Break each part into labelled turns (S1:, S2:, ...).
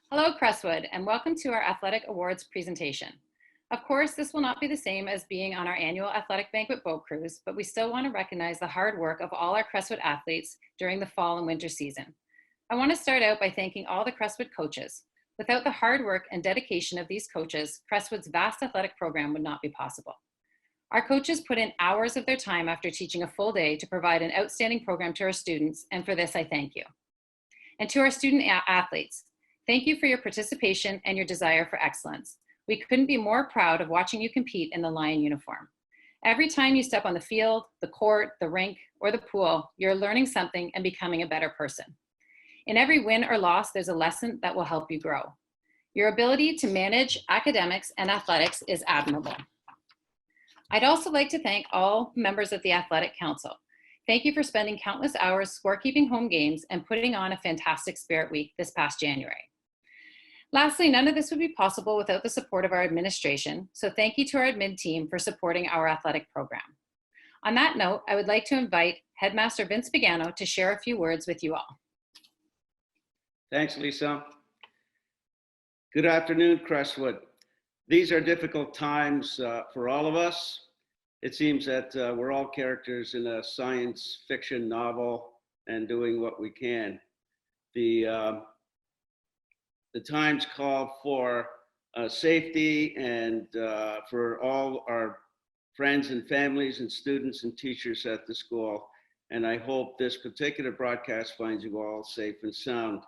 S1: Hello, Crestwood, and welcome to our Athletic Awards presentation. Of course, this will not be the same as being on our annual Athletic Banquet boat cruise, but we still want to recognize the hard work of all our Crestwood athletes during the fall and winter season. I want to start out by thanking all the Crestwood coaches. Without the hard work and dedication of these coaches, Crestwood's vast athletic program would not be possible. Our coaches put in hours of their time after teaching a full day to provide an outstanding program to our students, and for this I thank you. And to our student athletes, thank you for your participation and your desire for excellence. We couldn't be more proud of watching you compete in the Lion uniform. Every time you step on the field, the court, the rink, or the pool, you're learning something and becoming a better person. In every win or loss, there's a lesson that will help you grow. Your ability to manage academics and athletics is admirable. I'd also like to thank all members of the Athletic Council. Thank you for spending countless hours scorekeeping home games and putting on a fantastic Spirit Week this past January. Lastly, none of this would be possible without the support of our administration, so thank you to our admin team for supporting our athletic program. On that note, I would like to invite Headmaster Vince Pagano to share a few words with you all.
S2: Thanks, Lisa. Good afternoon, Crestwood. These are difficult times for all of us. It seems that we're all characters in a science fiction novel and doing what we can. The times call for safety and for all our friends and families and students and teachers at the school. And I hope this particular broadcast finds you all safe and sound.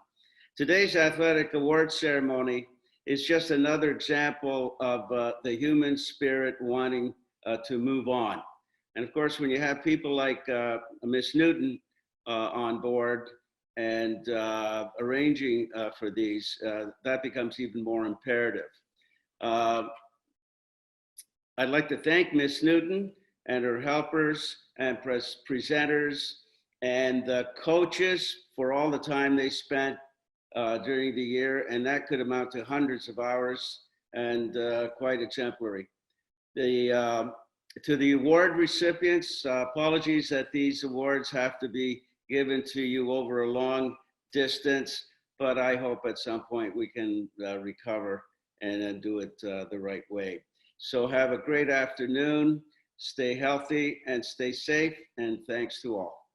S2: Today's athletic awards ceremony is just another example of the human spirit wanting to move on. And of course, when you have people like Miss Newton on board and arranging for these, that becomes even more imperative. I'd like to thank Miss Newton and her helpers and presenters and the coaches for all the time they spent during the year, and that could amount to hundreds of hours and quite exemplary. To the award recipients, apologies that these awards have to be given to you over a long distance, but I hope at some point we can recover and then do it the right way. So have a great afternoon, stay healthy and stay safe, and thanks to all.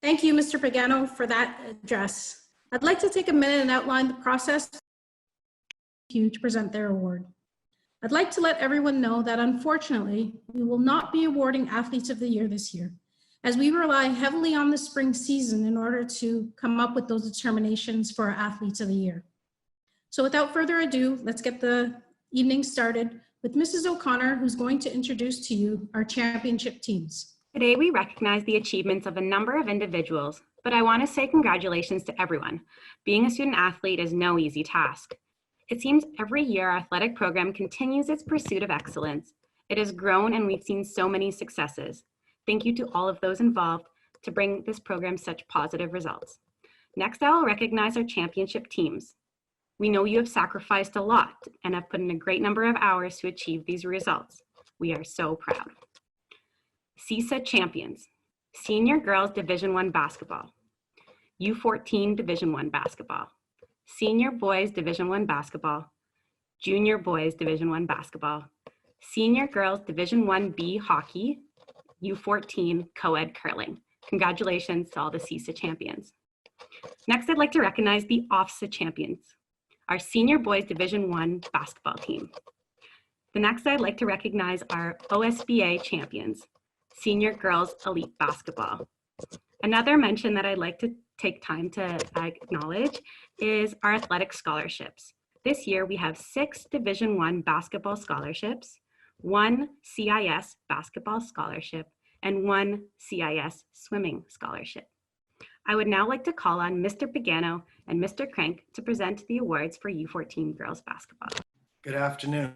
S3: Thank you, Mr. Pagano, for that address. I'd like to take a minute and outline the process for you to present their award. I'd like to let everyone know that unfortunately, we will not be awarding Athletes of the Year this year, as we rely heavily on the spring season in order to come up with those determinations for our Athletes of the Year. So without further ado, let's get the evening started with Mrs. O'Connor, who's going to introduce to you our championship teams.
S4: Today, we recognize the achievements of a number of individuals, but I want to say congratulations to everyone. Being a student athlete is no easy task. It seems every year our athletic program continues its pursuit of excellence. It has grown and we've seen so many successes. Thank you to all of those involved to bring this program such positive results. Next, I will recognize our championship teams. We know you have sacrificed a lot and have put in a great number of hours to achieve these results. We are so proud. CISA champions, Senior Girls Division I Basketball, U14 Division I Basketball, Senior Boys Division I Basketball, Junior Boys Division I Basketball, Senior Girls Division I-B Hockey, U14 Co-ed Curling. Congratulations to all the CISA champions. Next, I'd like to recognize the OFSA champions, our Senior Boys Division I basketball team. The next, I'd like to recognize our OSBA champions, Senior Girls Elite Basketball. Another mention that I'd like to take time to acknowledge is our athletic scholarships. This year we have 6 Division I basketball scholarships, 1 CIS basketball scholarship, and 1 CIS swimming scholarship. I would now like to call on Mr. Pagano and Mr. Crank to present the awards for U14 girls basketball.
S5: Good afternoon.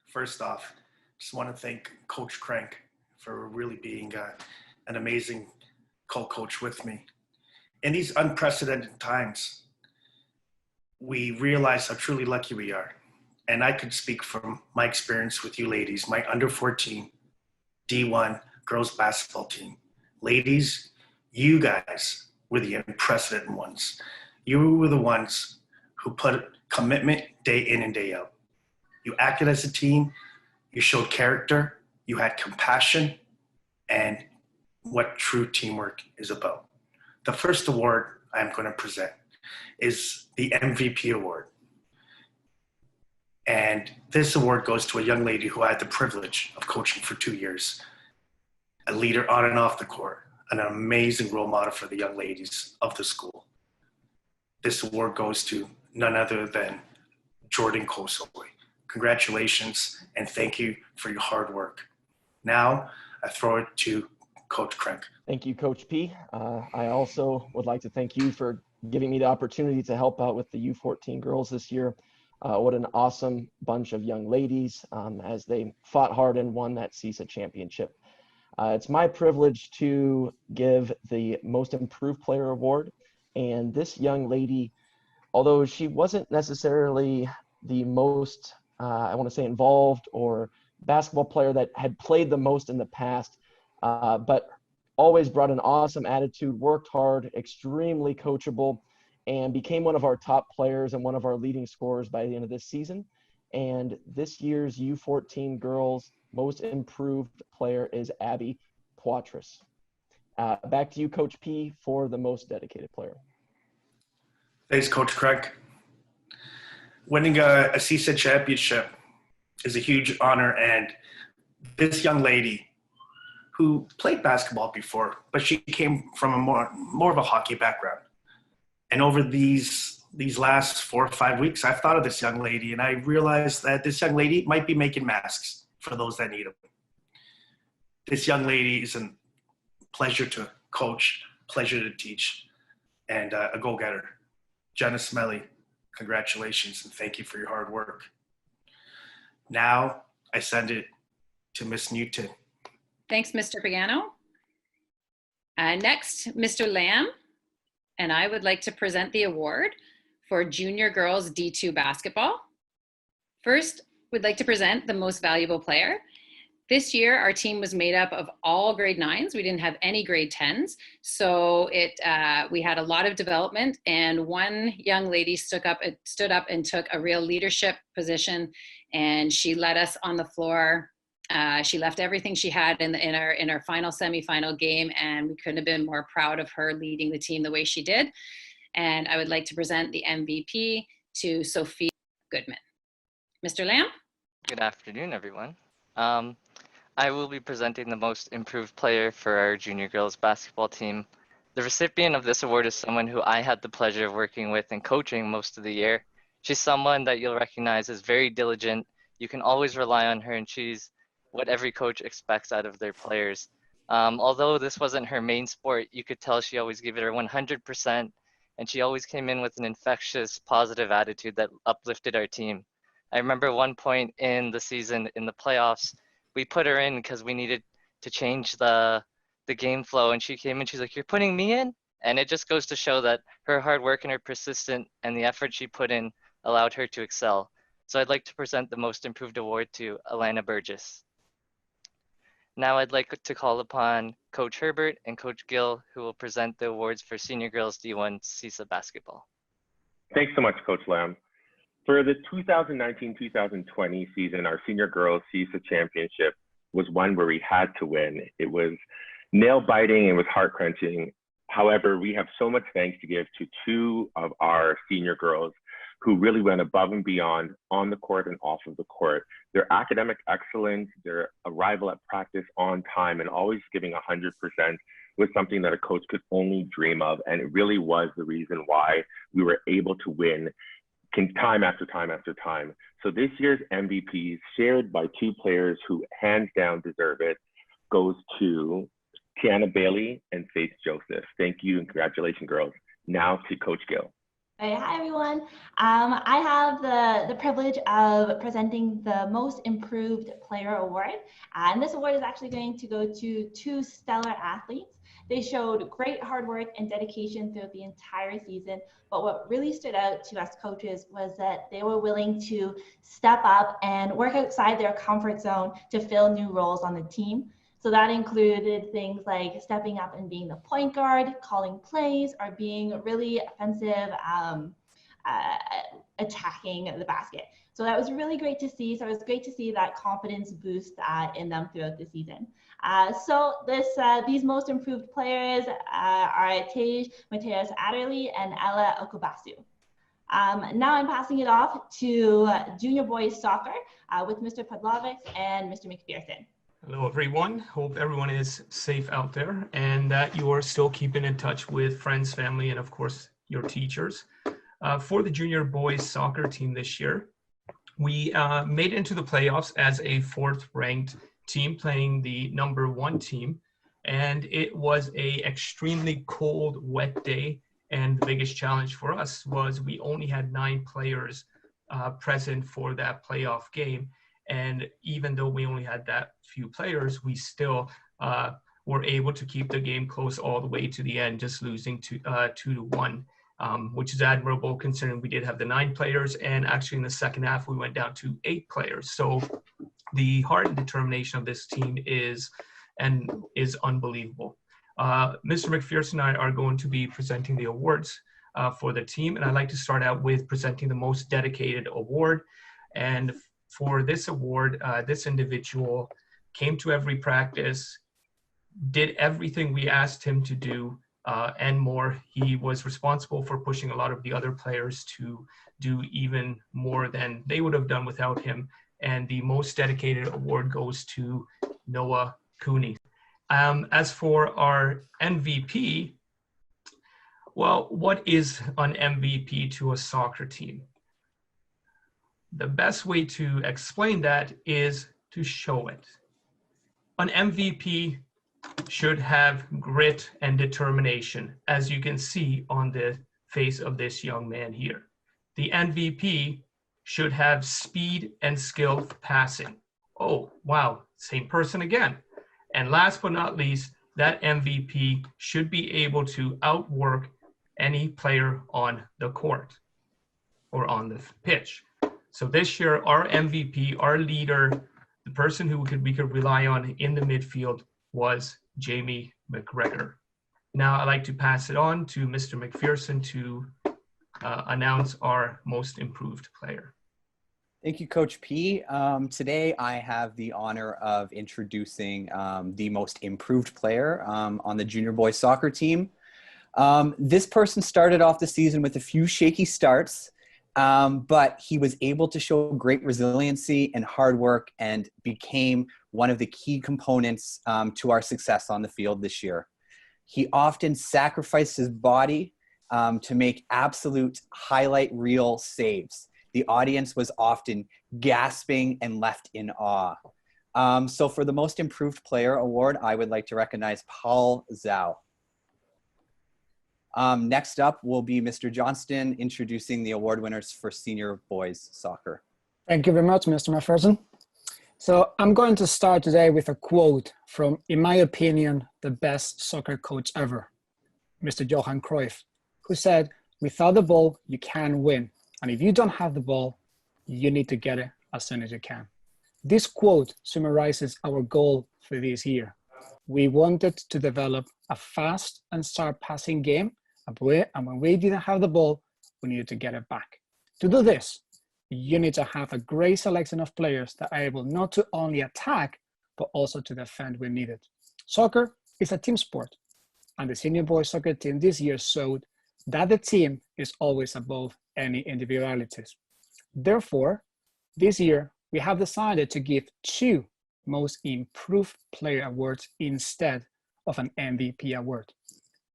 S5: First off, just want to thank Coach Crank for really being an amazing co-coach with me. In these unprecedented times, we realize how truly lucky we are. And I could speak from my experience with you ladies, my under 14 D1 girls basketball team. Ladies, you guys were the unprecedented ones. You were the ones who put commitment day in and day out. You acted as a team, you showed character, you had compassion, and what true teamwork is about. The first award I'm going to present is the MVP award. And this award goes to a young lady who I had the privilege of coaching for 2 years, a leader on and off the court, an amazing role model for the young ladies of the school. This award goes to none other than Jordan Kosovoy. Congratulations, and thank you for your hard work. Now, I throw it to Coach Crank.
S6: Thank you, Coach P. I also would like to thank you for giving me the opportunity to help out with the U14 girls this year. What an awesome bunch of young ladies as they fought hard and won that CISA championship. It's my privilege to give the Most Improved Player Award. And this young lady, although she wasn't necessarily the most, I want to say, involved or basketball player that had played the most in the past, but always brought an awesome attitude, worked hard, extremely coachable, and became one of our top players and one of our leading scorers by the end of this season. And this year's U14 girls Most Improved Player is Abby Poitras. Back to you, Coach P, for the Most Dedicated Player.
S5: Thanks, Coach Craig. Winning a CISA championship is a huge honor, and this young lady who played basketball before, but she came from a more of a hockey background. And over these last 4 or 5 weeks, I've thought of this young lady, and I realized that this young lady might be making masks for those that need them. This young lady is a pleasure to coach, pleasure to teach, and a go-getter. Jenna Smelly, congratulations, and thank you for your hard work. Now, I send it to Miss Newton.
S1: Thanks, Mr. Pagano. Next, Mr. Lamb, and I would like to present the award for Junior Girls D2 Basketball. First, we'd like to present the Most Valuable Player. This year, our team was made up of all grade 9s. We didn't have any grade 10s. So we had a lot of development, and one young lady stood up and took a real leadership position, and she led us on the floor. She left everything she had in our final semifinal game, and we couldn't have been more proud of her leading the team the way she did. And I would like to present the MVP to Sophie Goodman. Mr. Lamb?
S7: Good afternoon, everyone. I will be presenting the Most Improved Player for our junior girls basketball team. The recipient of this award is someone who I had the pleasure of working with and coaching most of the year. She's someone that you'll recognize as very diligent. You can always rely on her, and she's what every coach expects out of their players. Although this wasn't her main sport, you could tell she always gave it her 100%, and she always came in with an infectious, positive attitude that uplifted our team. I remember one point in the season, in the playoffs, we put her in because we needed to change the game flow, and she came in, she's like, "You're putting me in?" And it just goes to show that her hard work and her persistence and the effort she put in allowed her to excel. So I'd like to present the Most Improved Award to Alana Burgess. Now I'd like to call upon Coach Herbert and Coach Gill, who will present the awards for Senior Girls D1 CISA basketball.
S8: Thanks so much, Coach Lamb. For the 2019-2020 season, our Senior Girls CISA Championship was one where we had to win. It was nail-biting, it was heart-crunching. However, we have so much thanks to give to two of our senior girls who really went above and beyond on the court and off of the court. Their academic excellence, their arrival at practice on time, and always giving 100% was something that a coach could only dream of. And it really was the reason why we were able to win time after time after time. So this year's MVPs, shared by two players who hands down deserve it, goes to Tiana Bailey and Faith Joseph. Thank you and congratulations, girls. Now to Coach Gill.
S9: Hey, hi, everyone. I have the privilege of presenting the Most Improved Player Award. And this award is actually going to go to two stellar athletes. They showed great hard work and dedication throughout the entire season. But what really stood out to us coaches was that they were willing to step up and work outside their comfort zone to fill new roles on the team. So that included things like stepping up and being the point guard, calling plays, or being really offensive attacking the basket. So that was really great to see. So it was great to see that confidence boost in them throughout the season. These most improved players are Tej Mateus Adderley and Ella Okubasu. Now I'm passing it off to junior boys soccer with Mr. Podlovic and Mr. McPherson.
S10: Hello, everyone. Hope everyone is safe out there and that you are still keeping in touch with friends, family, and of course, your teachers. For the junior boys soccer team this year, we made it into the playoffs as a 4th ranked team playing the #1 team. And it was a extremely cold, wet day. And the biggest challenge for us was we only had 9 players present for that playoff game. And even though we only had that few players, we still were able to keep the game close all the way to the end, just losing 2-1, which is admirable considering we did have the 9 players. And actually in the second half, we went down to 8 players. So the heart and determination of this team is unbelievable. Mr. McPherson and I are going to be presenting the awards for the team. And I'd like to start out with presenting the most dedicated award. And for this award, this individual came to every practice, did everything we asked him to do, and more. He was responsible for pushing a lot of the other players to do even more than they would have done without him. And the most dedicated award goes to Noah Cooney. As for our MVP, well, what is an MVP to a soccer team? The best way to explain that is to show it. An MVP should have grit and determination, as you can see on the face of this young man here. The MVP should have speed and skill passing. Oh, wow, same person again. And last but not least, that MVP should be able to outwork any player on the court or on the pitch. So this year, our MVP, our leader, the person who we could rely on in the midfield was Jamie McGregor. Now I'd like to pass it on to Mr. McPherson to announce our most improved player.
S11: Thank you, Coach P. Today I have the honor of introducing the most improved player on the junior boys soccer team. This person started off the season with a few shaky starts, but he was able to show great resiliency and hard work and became one of the key components to our success on the field this year. He often sacrificed his body to make absolute highlight reel saves. The audience was often gasping and left in awe. So for the Most Improved Player Award, I would like to recognize Paul Zhao. Next up will be Mr. Johnston introducing the award winners for senior boys soccer.
S12: Thank you very much, Mr. McPherson. So I'm going to start today with a quote from, in my opinion, the best soccer coach ever, Mr. Johan Cruyff, who said, "Without the ball, you can win. And if you don't have the ball, you need to get it as soon as you can." This quote summarizes our goal for this year. We wanted to develop a fast and sharp passing game, and when we didn't have the ball, we needed to get it back. To do this, you need to have a great selection of players that are able not to only attack, but also to defend when needed. Soccer is a team sport, and the senior boys soccer team this year showed that the team is always above any individualities. Therefore, this year, we have decided to give 2 Most Improved Player awards instead of an MVP award.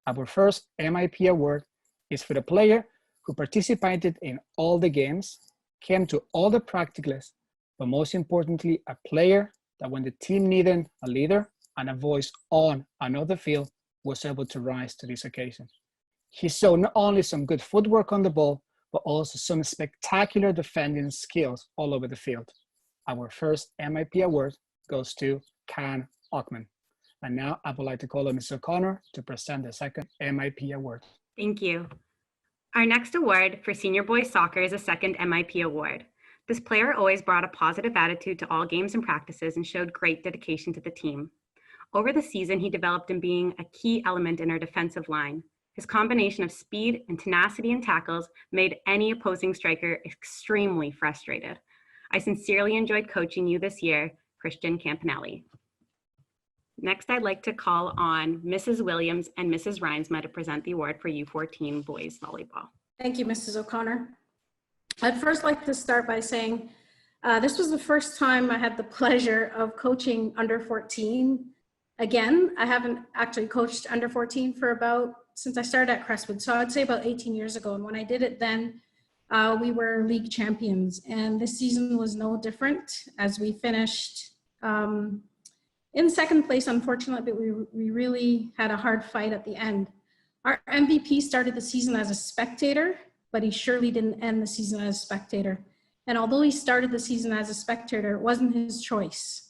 S12: Our first MIP award is for the player who participated in all the games, came to all the practicals, but most importantly, a player that when the team needed a leader and a voice on another field was able to rise to this occasion. He showed not only some good footwork on the ball, but also some spectacular defending skills all over the field. Our first MIP award goes to Can Ockman. And now I would like to call on Mr. O'Connor to present the second MIP award.
S4: Thank you. Our next award for senior boys soccer is a second MIP award. This player always brought a positive attitude to all games and practices and showed great dedication to the team. Over the season, he developed in being a key element in our defensive line. His combination of speed and tenacity in tackles made any opposing striker extremely frustrated. I sincerely enjoyed coaching you this year, Christian Campanelli. Next, I'd like to call on Mrs. Williams and Mrs. Reinsma to present the award for U14 boys volleyball.
S3: Thank you, Mrs. O'Connor. I'd first like to start by saying this was the first time I had the pleasure of coaching under 14. Again, I haven't actually coached under 14 since I started at Crestwood, so I'd say about 18 years ago. And when I did it then, we were league champions. And this season was no different, as we finished in second place, unfortunately, but we really had a hard fight at the end. Our MVP started the season as a spectator, but he surely didn't end the season as a spectator. And although he started the season as a spectator, it wasn't his choice.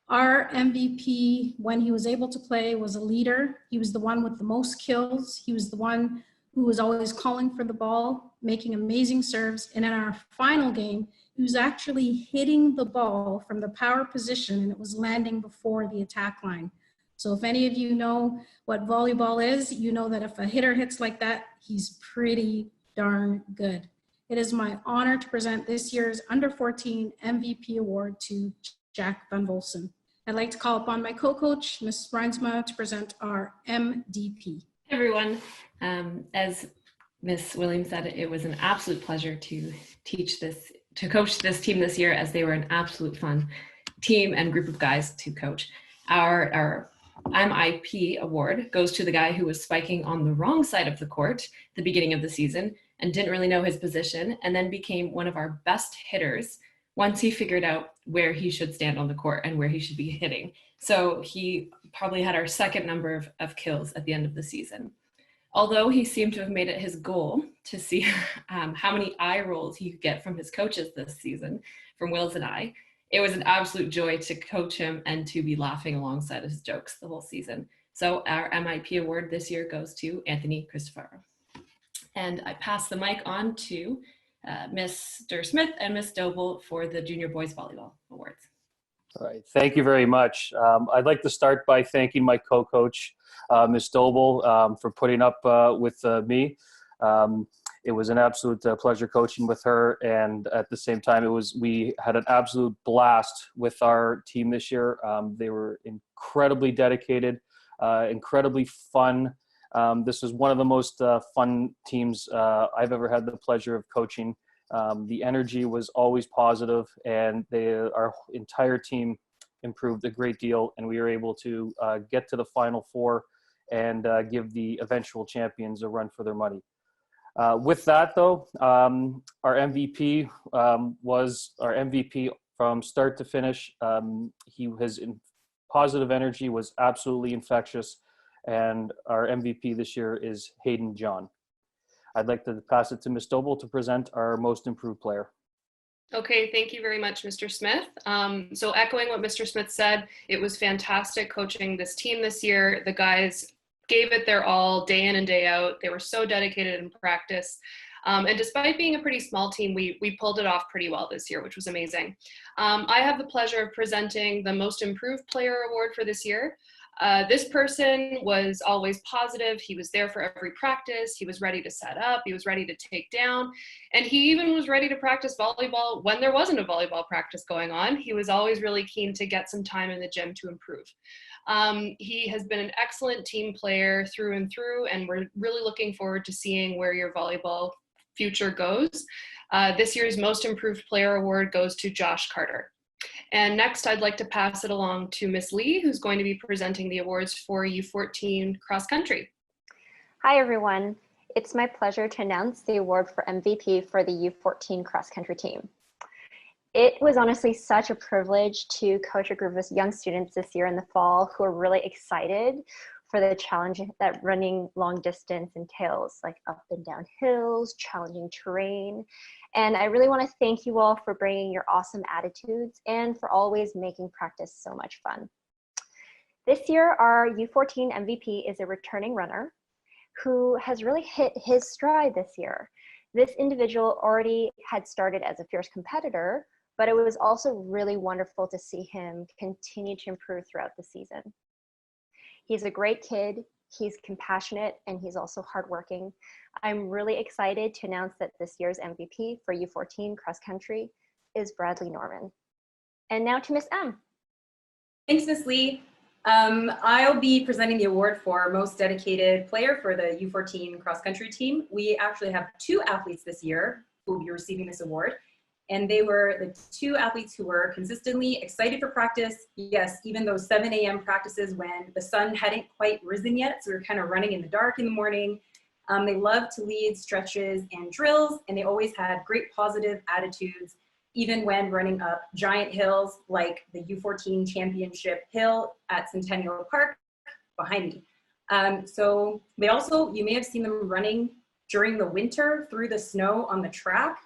S3: Our MVP, when he was able to play, was a leader. He was the one with the most kills. He was the one who was always calling for the ball, making amazing serves. And in our final game, he was actually hitting the ball from the power position, and it was landing before the attack line. So if any of you know what volleyball is, you know that if a hitter hits like that, he's pretty darn good. It is my honor to present this year's Under 14 MVP award to Jack Van Volsen. I'd like to call upon my co-coach, Ms. Reinsma, to present our MDP.
S13: Hey everyone. As Ms. Williams said, it was an absolute pleasure to coach this team this year, as they were an absolute fun team and group of guys to coach. Our MIP award goes to the guy who was spiking on the wrong side of the court at the beginning of the season and didn't really know his position, and then became one of our best hitters once he figured out where he should stand on the court and where he should be hitting. So he probably had our second number of kills at the end of the season. Although he seemed to have made it his goal to see how many eye rolls he could get from his coaches this season, from Wills and I, it was an absolute joy to coach him and to be laughing alongside his jokes the whole season. So our MIP award this year goes to Anthony Cristofaro. And I pass the mic on to Mr. Smith and Ms. Doble for the Junior Boys Volleyball Awards.
S14: All right, thank you very much. I'd like to start by thanking my co-coach, Ms. Doble, for putting up with me. It was an absolute pleasure coaching with her, and at the same time, we had an absolute blast with our team this year. They were incredibly dedicated, incredibly fun. This was one of the most fun teams I've ever had the pleasure of coaching. The energy was always positive, and our entire team improved a great deal, and we were able to get to the Final Four and give the eventual champions a run for their money. With that, though, our MVP was our MVP from start to finish. His positive energy was absolutely infectious, and our MVP this year is Hayden John. I'd like to pass it to Ms. Doble to present our most improved player.
S15: Okay, thank you very much, Mr. Smith. So echoing what Mr. Smith said, it was fantastic coaching this team this year. The guys gave it their all day in and day out. They were so dedicated in practice. And despite being a pretty small team, we pulled it off pretty well this year, which was amazing. I have the pleasure of presenting the Most Improved Player Award for this year. This person was always positive. He was there for every practice. He was ready to set up. He was ready to take down. And he even was ready to practice volleyball when there wasn't a volleyball practice going on. He was always really keen to get some time in the gym to improve. He has been an excellent team player through and through, and we're really looking forward to seeing where your volleyball future goes. This year's Most Improved Player Award goes to Josh Carter. And next, I'd like to pass it along to Miss Lee, who's going to be presenting the awards for U14 cross country.
S16: Hi, everyone. It's my pleasure to announce the award for MVP for the U14 cross country team. It was honestly such a privilege to coach a group of young students this year in the fall who are really excited for the challenge that running long distance entails, like up and down hills, challenging terrain. And I really want to thank you all for bringing your awesome attitudes and for always making practice so much fun. This year, our U14 MVP is a returning runner who has really hit his stride this year. This individual already had started as a fierce competitor, but it was also really wonderful to see him continue to improve throughout the season. He's a great kid. He's compassionate and he's also hardworking. I'm really excited to announce that this year's MVP for U14 cross country is Bradley Norman. And now to Miss M.
S17: Thanks, Miss Lee. I'll be presenting the award for most dedicated player for the U14 cross country team. We actually have 2 athletes this year who will be receiving this award. And they were the 2 athletes who were consistently excited for practice. Yes, even those 7 a.m. practices when the sun hadn't quite risen yet, so we were kind of running in the dark in the morning. They loved to lead stretches and drills, and they always had great positive attitudes, even when running up giant hills like the U14 Championship Hill at Centennial Park behind me. So they also, you may have seen them running during the winter through the snow on the track,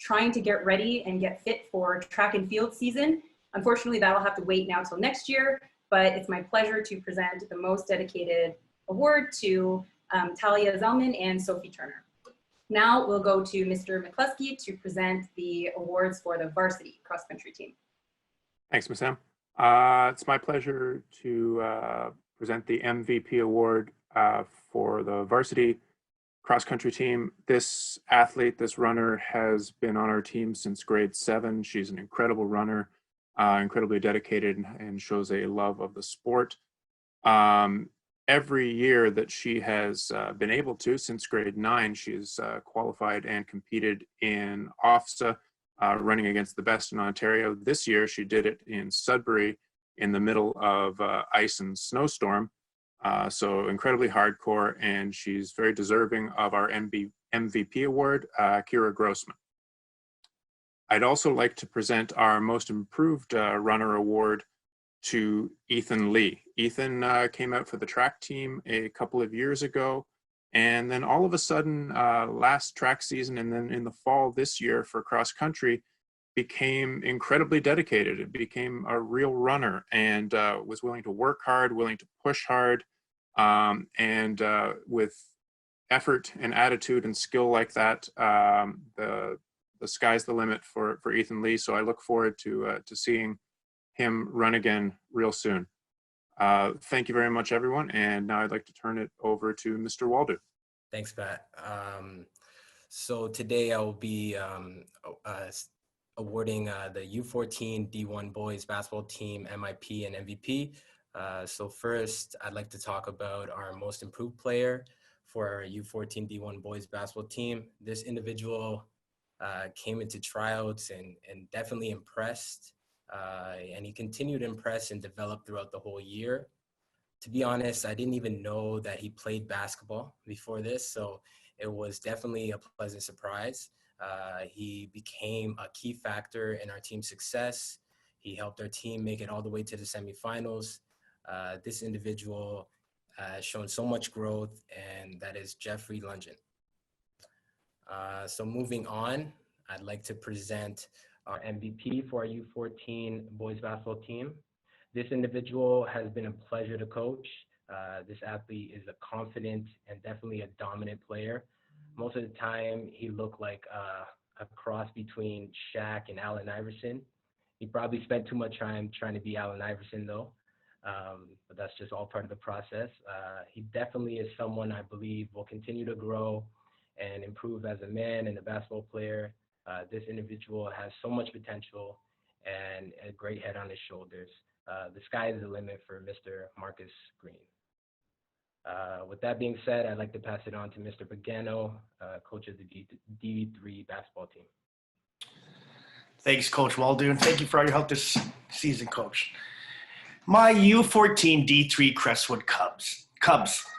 S17: trying to get ready and get fit for track and field season. Unfortunately, that'll have to wait now till next year, but it's my pleasure to present the most dedicated award to Talia Zellman and Sophie Turner. Now we'll go to Mr. McCluskey to present the awards for the varsity cross country team.
S18: Thanks, Ms. M. It's my pleasure to present the MVP award for the varsity cross country team. This athlete, this runner, has been on our team since grade 7. She's an incredible runner, incredibly dedicated, and shows a love of the sport. Every year that she has been able to, since grade 9, she's qualified and competed in OFSA, running against the best in Ontario. This year, she did it in Sudbury in the middle of ice and snowstorm. So incredibly hardcore, and she's very deserving of our MVP award, Kira Grossman. I'd also like to present our most improved runner award to Ethan Lee. Ethan came out for the track team a couple of years ago, and then all of a sudden, last track season and then in the fall this year for cross country, became incredibly dedicated. It became a real runner and was willing to work hard, willing to push hard, and with effort and attitude and skill like that, the sky's the limit for Ethan Lee. So I look forward to seeing him run again real soon. Thank you very much, everyone. And now I'd like to turn it over to Mr. Waldo.
S19: Thanks, Pat. So today I will be awarding the U14 D1 boys basketball team MIP and MVP. So first, I'd like to talk about our most improved player for our U14 D1 boys basketball team. This individual came into tryouts and definitely impressed. And he continued to impress and develop throughout the whole year. To be honest, I didn't even know that he played basketball before this, so it was definitely a pleasant surprise. He became a key factor in our team's success. He helped our team make it all the way to the semifinals. This individual has shown so much growth, and that is Jeffrey Lungen. So moving on, I'd like to present our MVP for our U14 boys basketball team. This individual has been a pleasure to coach. This athlete is a confident and definitely a dominant player. Most of the time, he looked like a cross between Shaq and Allen Iverson. He probably spent too much time trying to be Allen Iverson though, but that's just all part of the process. He definitely is someone I believe will continue to grow and improve as a man and a basketball player. This individual has so much potential and a great head on his shoulders. The sky is the limit for Mr. Marcus Green. With that being said, I'd like to pass it on to Mr. Pagano, coach of the D3 basketball team.
S5: Thanks, Coach Waldo, and thank you for all your help this season, Coach. My U14 D3 Crestwood Cubs.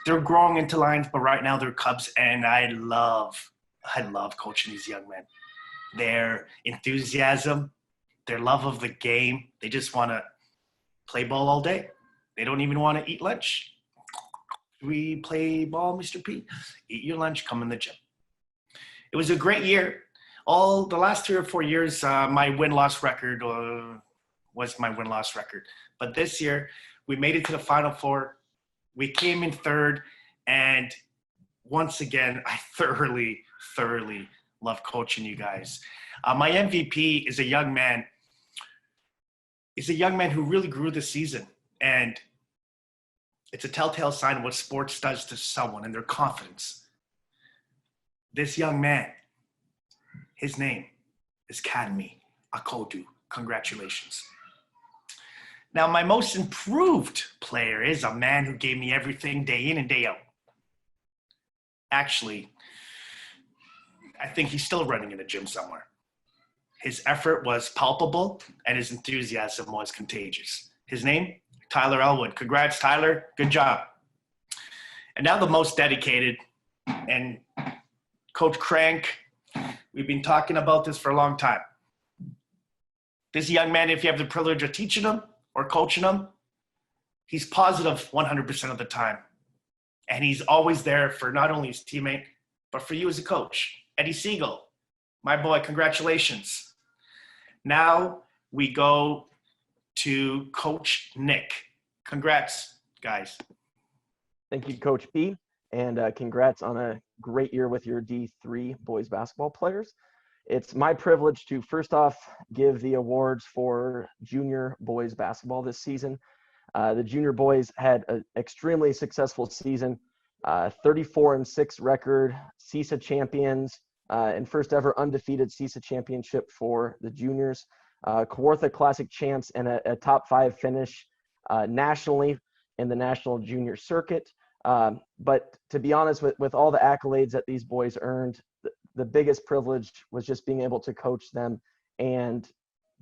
S5: They're growing into Lions, but right now they're Cubs, and I love coaching these young men. Their enthusiasm, their love of the game, they just want to play ball all day. They don't even want to eat lunch. We play ball, Mr. P. Eat your lunch, come in the gym. It was a great year. All the last 3 or 4 years, my win-loss record was my win-loss record. But this year, we made it to the Final Four. We came in 3rd, and once again, I thoroughly love coaching you guys. My MVP is a young man. He's a young man who really grew this season, and It's a telltale sign of what sports does to someone and their confidence. This young man, his name is Kadmi Akodu. Congratulations. Now, my most improved player is a man who gave me everything day in and day out. Actually, I think he's still running in a gym somewhere. His effort was palpable and his enthusiasm was contagious. His name, Tyler Elwood. Congrats, Tyler. Good job. And now the most dedicated, and Coach Crank, we've been talking about this for a long time. This young man, if you have the privilege of teaching him or coaching him, he's positive 100% of the time. And he's always there for not only his teammate, but for you as a coach. Eddie Siegel, my boy, congratulations. Now we go to Coach Nick. Congrats, guys.
S6: Thank you, Coach P, and congrats on a great year with your D3 boys basketball players. It's my privilege to first off give the awards for junior boys basketball this season. The junior boys had an extremely successful season, 34-6 record, CISA champions, and first ever undefeated CISA championship for the juniors. Kawartha Classic champs and a top 5 finish nationally in the national junior circuit. But to be honest, with all the accolades that these boys earned, the biggest privilege was just being able to coach them, and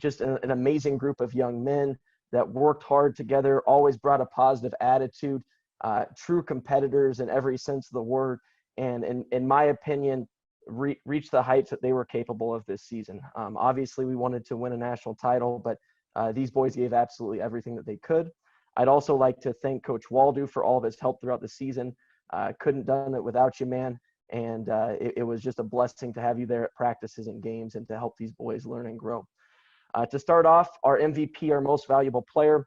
S6: just an amazing group of young men that worked hard together, always brought a positive attitude, true competitors in every sense of the word, and in my opinion, reached the heights that they were capable of this season. Obviously, we wanted to win a national title, but these boys gave absolutely everything that they could. I'd also like to thank Coach Waldo for all of his help throughout the season. Couldn't done it without you, man. And it was just a blessing to have you there at practices and games and to help these boys learn and grow. To start off, our MVP, our most valuable player,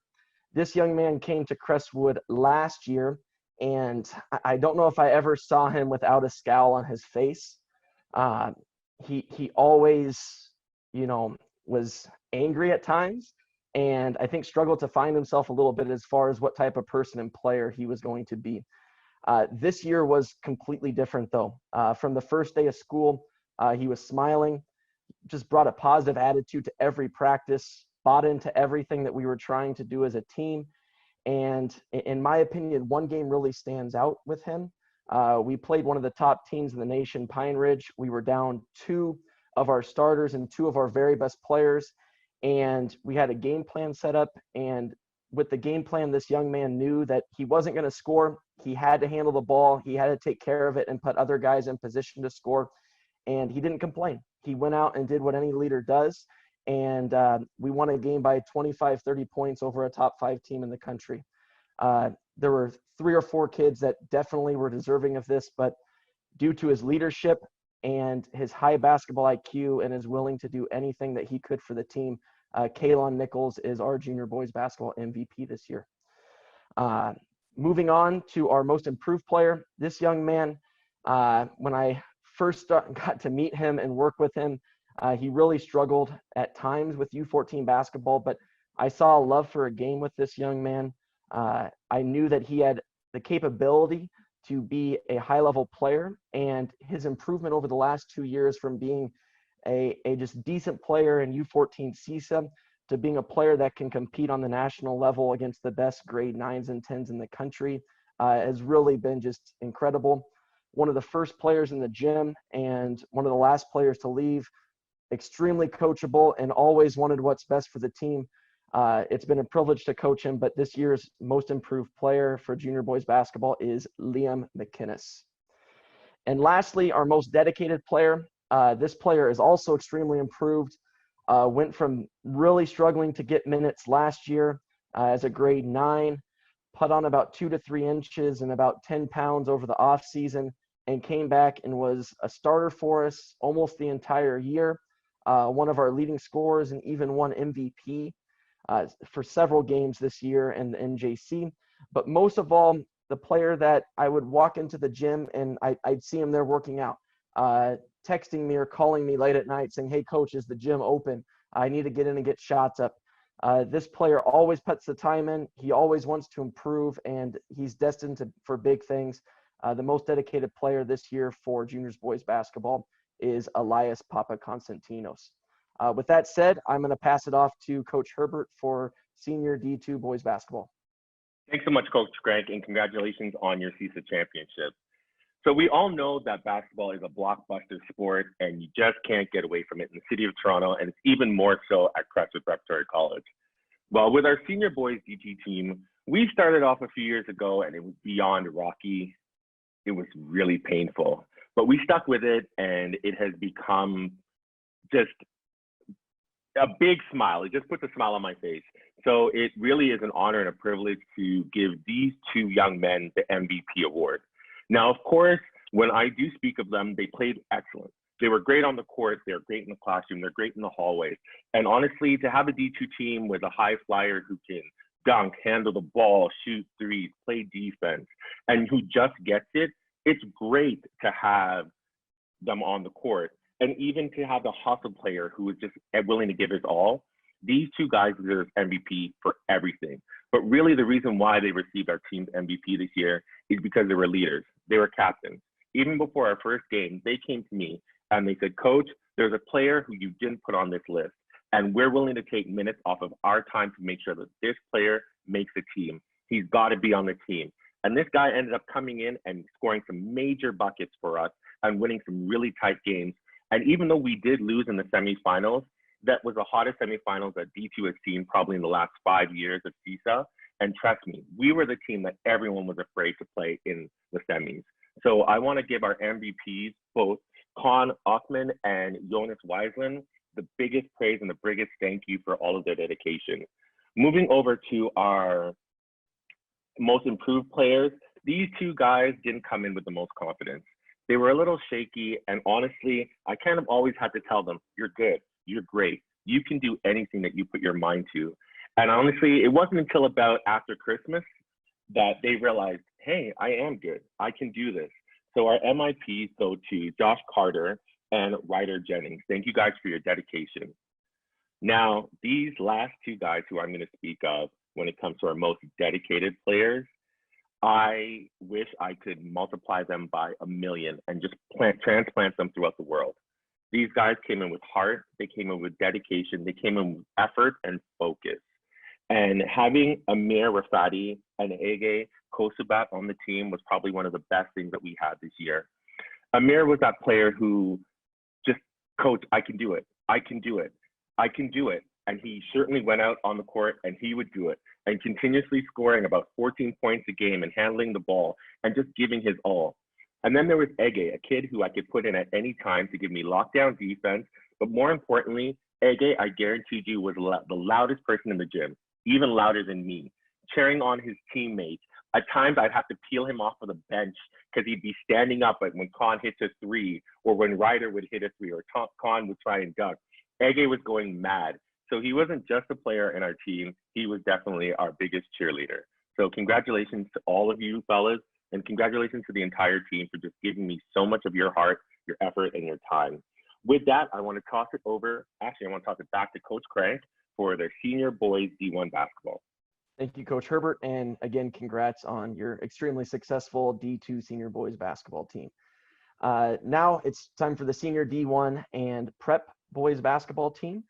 S6: this young man came to Crestwood last year, and I don't know if I ever saw him without a scowl on his face. He always, was angry at times, and I think struggled to find himself a little bit as far as what type of person and player he was going to be. This year was completely different, though. From the first day of school, he was smiling, just brought a positive attitude to every practice, bought into everything that we were trying to do as a team. And in my opinion, one game really stands out with him. We played one of the top teams in the nation, Pine Ridge. We were down 2 of our starters and 2 of our very best players. And we had a game plan set up. And with the game plan, this young man knew that he wasn't going to score. He had to handle the ball. He had to take care of it and put other guys in position to score. And he didn't complain. He went out and did what any leader does. And we won a game by 25, 30 points over a top 5 team in the country. There were 3 or 4 kids that definitely were deserving of this, but due to his leadership and his high basketball IQ and his willing to do anything that he could for the team, Kaylon Nichols is our junior boys basketball MVP this year. Moving on to our most improved player, this young man, when I first got to meet him and work with him, he really struggled at times with U14 basketball, but I saw a love for a game with this young man. I knew that he had the capability to be a high-level player, and his improvement over the last 2 years from being a just decent player in U14 CISA to being a player that can compete on the national level against the best grade 9s and 10s in the country has really been just incredible. One of the first players in the gym and one of the last players to leave, extremely coachable and always wanted what's best for the team. It's been a privilege to coach him, but this year's most improved player for junior boys basketball is Liam McInnes. And lastly, our most dedicated player. This player is also extremely improved. Went from really struggling to get minutes last year as a grade 9, put on about 2 to 3 inches and about 10 pounds over the off season, and came back and was a starter for us almost the entire year. One of our leading scorers and even won MVP for several games this year in the NJC. But most of all, the player that I would walk into the gym and I'd see him there working out, texting me or calling me late at night saying, "Hey coach, is the gym open? I need to get in and get shots up." This player always puts the time in. He always wants to improve, and he's destined for big things. The most dedicated player this year for juniors boys basketball is Elias Papakonstantinos. With that said, I'm going to pass it off to Coach Herbert for senior D2 boys basketball.
S8: Thanks so much, Coach Crank, and congratulations on your CISA championship. So we all know that basketball is a blockbuster sport, and you just can't get away from it in the city of Toronto, and it's even more so at Crestwood Preparatory College. Well, with our senior boys DT team, we started off a few years ago, and it was beyond rocky. It was really painful, but we stuck with it, and it has become just a big smile. It just puts a smile on my face. So it really is an honor and a privilege to give these two young men the MVP award. Now, of course, when I do speak of them, they played excellent. They were great on the court. They're great in the classroom. They're great in the hallways. And honestly, to have a D2 team with a high flyer who can dunk, handle the ball, shoot threes, play defense, and who just gets it, it's great to have them on the court. And even to have the hustle player who is just willing to give his all. These two guys deserve MVP for everything. But really the reason why they received our team's MVP this year is because they were leaders. They were captains. Even before our first game, they came to me and they said, Coach, there's a player who you didn't put on this list, and we're willing to take minutes off of our time to make sure that this player makes the team. He's got to be on the team. And this guy ended up coming in and scoring some major buckets for us and winning some really tight games. And even though we did lose in the semifinals, that was the hottest semifinals that D2 has seen probably in the last 5 years of CISA. And trust me, we were the team that everyone was afraid to play in the semis. So I want to give our MVPs, both Con Ockman and Jonas Wiseland, the biggest praise and the biggest thank you for all of their dedication. Moving over to our most improved players, these two guys didn't come in with the most confidence. They were a little shaky, and honestly, I kind of always had to tell them, you're good, you're great, you can do anything that you put your mind to. And honestly, it wasn't until about after Christmas that they realized, hey, I am good, I can do this. So our MIPs go to Josh Carter and Ryder Jennings. Thank you guys for your dedication. Now, these last two guys who I'm going to speak of when it comes to our most dedicated players, I wish I could multiply them by 1,000,000 and just transplant them throughout the world. These guys came in with heart, they came in with dedication, they came in with effort and focus. And having Amir Rafati and Ege Kosubat on the team was probably one of the best things that we had this year. Amir was that player who just, Coach, I can do it, I can do it, I can do it. And he certainly went out on the court and he would do it, and continuously scoring about 14 points a game and handling the ball and just giving his all. And then there was Ege, a kid who I could put in at any time to give me lockdown defense. But more importantly, Ege, I guaranteed you, was the loudest person in the gym, even louder than me, cheering on his teammates. At times I'd have to peel him off of the bench because he'd be standing up when Con hits a three, or when Ryder would hit a three, or Con would try and dunk. Ege was going mad. So he wasn't just a player in our team, he was definitely our biggest cheerleader. So congratulations to all of you fellas, and congratulations to the entire team for just giving me so much of your heart, your effort, and your time. With that, I want to toss it back to Coach Crank for their senior boys D1 basketball.
S6: Thank you, Coach Herbert, and again, congrats on your extremely successful D2 senior boys basketball team. Now it's time for the senior D1 and prep boys basketball team.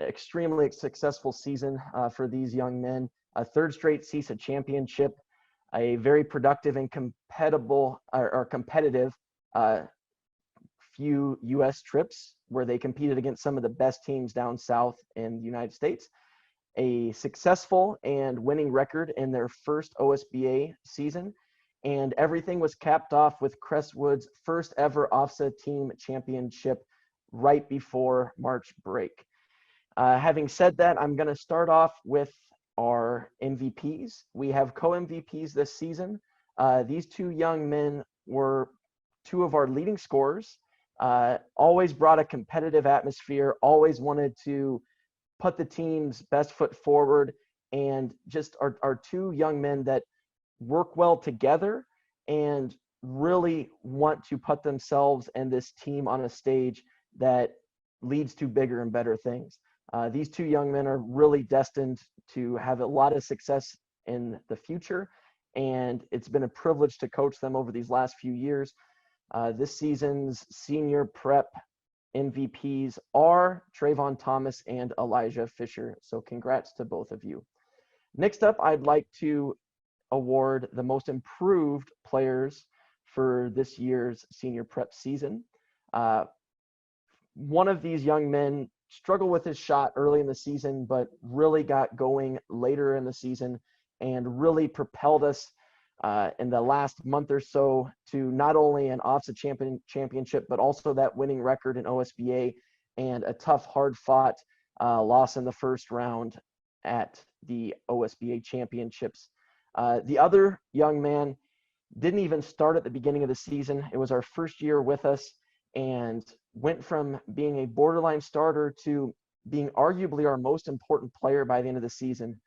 S6: Extremely successful season for these young men. A third straight CISA championship, a very productive and competitive few U.S. trips where they competed against some of the best teams down south in the United States. A successful and winning record in their first OSBA season, and everything was capped off with Crestwood's first ever OFSA team championship right before March break. Having said that, I'm going to start off with our MVPs. We have co-MVPs this season. These two young men were two of our leading scorers, always brought a competitive atmosphere, always wanted to put the team's best foot forward, and just are two young men that work well together and really want to put themselves and this team on a stage that leads to bigger and better things. These two young men are really destined to have a lot of success in the future, and it's been a privilege to coach them over these last few years. This season's senior prep MVPs are Trayvon Thomas and Elijah Fisher, so congrats to both of you. Next up, I'd like to award the most improved players for this year's senior prep season. One of these young men struggled with his shot early in the season, but really got going later in the season and really propelled us in the last month or so to not only an OFSA championship, but also that winning record in OSBA and a tough, hard-fought loss in the first round at the OSBA championships. The other young man didn't even start at the beginning of the season. It was our first year with us and went from being a borderline starter to being arguably our most important player by the end of the season.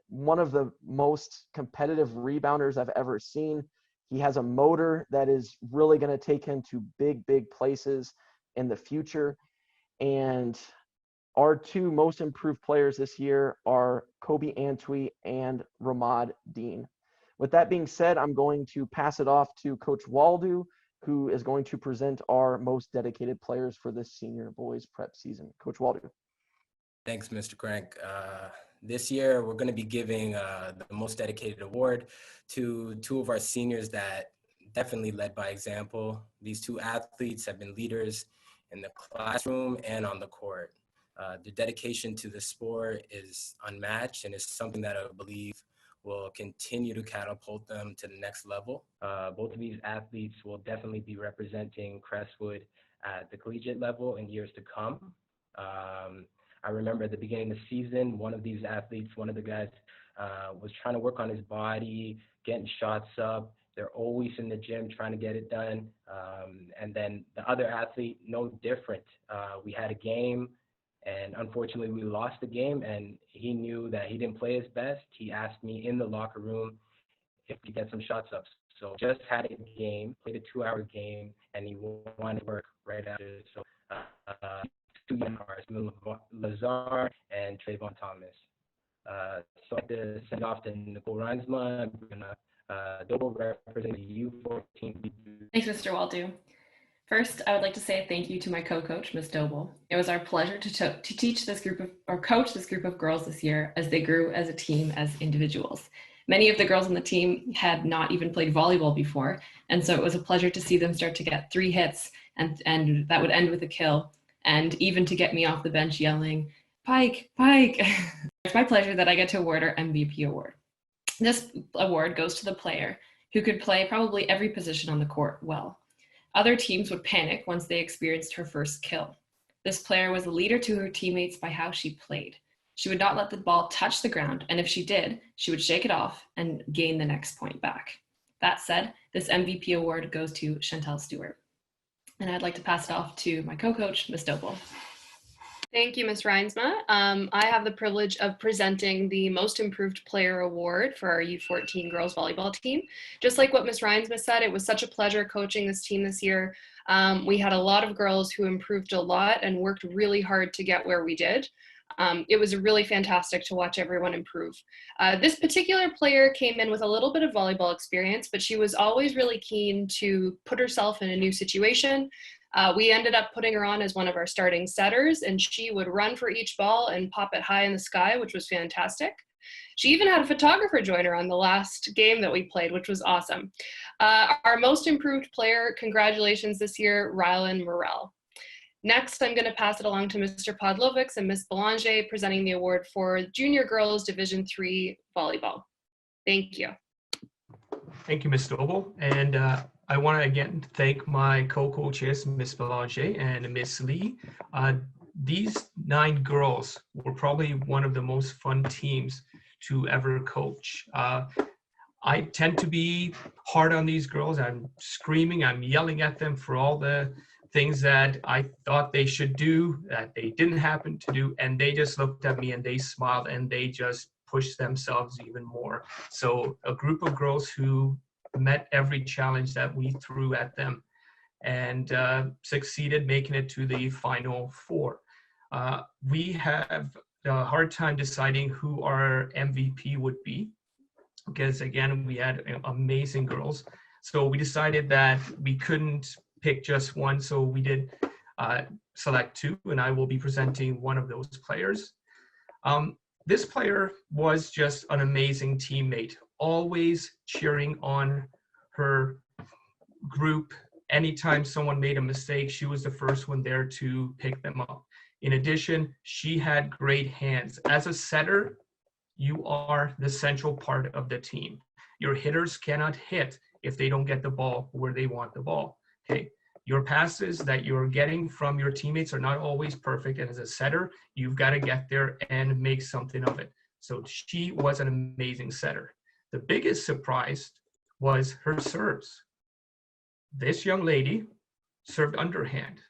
S6: One of the most competitive rebounders I've ever seen. He has a motor that is really going to take him to big, big places in the future. And our two most improved players this year are Kobe Antwi and Ramad Dean. With that being said, I'm going to pass it off to Coach Waldo, who is going to present our most dedicated players for this senior boys prep season. Coach Waldo.
S19: Thanks, Mr. Crank. This year, we're going to be giving the most dedicated award to two of our seniors that definitely led by example. These two athletes have been leaders in the classroom and on the court. Their dedication to the sport is unmatched and is something that I believe will continue to catapult them to the next level. Both of these athletes will definitely be representing Crestwood at the collegiate level in years to come. I remember at the beginning of the season, one of these athletes, one of the guys was trying to work on his body, getting shots up. They're always in the gym trying to get it done. And then the other athlete, no different. We had a game, and unfortunately we lost the game, and he knew that he didn't play his best. He asked me in the locker room if he could get some shots up. So just had a game, played a 2-hour game, and he wanted to work right after. So two young guys, Lazar and Trayvon Thomas. So I had to send off to Nicole Reinsma. I'm gonna double represent the U14.
S13: Thanks, Mr. Waldo. First, I would like to say thank you to my co-coach, Ms. Doble. It was our pleasure to teach this group of, or coach this group of girls this year as they grew as a team, as individuals. Many of the girls on the team had not even played volleyball before, and so it was a pleasure to see them start to get 3 hits, and that would end with a kill, and even to get me off the bench yelling, "Pike, Pike." It's my pleasure that I get to award our MVP award. This award goes to the player who could play probably every position on the court well. Other teams would panic once they experienced her first kill. This player was a leader to her teammates by how she played. She would not let the ball touch the ground, and if she did, she would shake it off and gain the next point back. That said, this MVP award goes to Chantel Stewart. And I'd like to pass it off to my co-coach, Ms. Doble.
S15: Thank you, Ms. Reinsma. I have the privilege of presenting the Most Improved Player Award for our U14 girls volleyball team. Just like what Ms. Reinsma said, it was such a pleasure coaching this team this year. We had a lot of girls who improved a lot and worked really hard to get where we did. It was really fantastic to watch everyone improve. This particular player came in with a little bit of volleyball experience, but she was always really keen to put herself in a new situation. We ended up putting her on as one of our starting setters, and she would run for each ball and pop it high in the sky, which was fantastic. She even had a photographer join her on the last game that we played, which was awesome. Our most improved player, congratulations this year, Rylan Morel. Next, I'm going to pass it along to Mr. Podlovics and Ms. Belanger, presenting the award for Junior Girls Division III Volleyball. Thank you.
S10: Thank you, Ms. Doble. And I want to again thank my co-coaches, Ms. Belanger and Ms. Lee. These 9 girls were probably one of the most fun teams to ever coach. I tend to be hard on these girls. I'm screaming, I'm yelling at them for all the things that I thought they should do, that they didn't happen to do, and they just looked at me and they smiled and they just pushed themselves even more. So a group of girls who met every challenge that we threw at them and succeeded making it to the Final 4. We have a hard time deciding who our MVP would be, because again, we had amazing girls. So we decided that we couldn't pick just one, so we did select two, and I will be presenting one of those players. This player was just an amazing teammate, always cheering on her group. Anytime someone made a mistake, she was the first one there to pick them up. In addition, she had great hands. As a setter, you are the central part of the team. Your hitters cannot hit if they don't get the ball where they want the ball. Okay. Your passes that you're getting from your teammates are not always perfect. And as a setter, you've got to get there and make something of it. So she was an amazing setter. The biggest surprise was her serves. This young lady served underhand.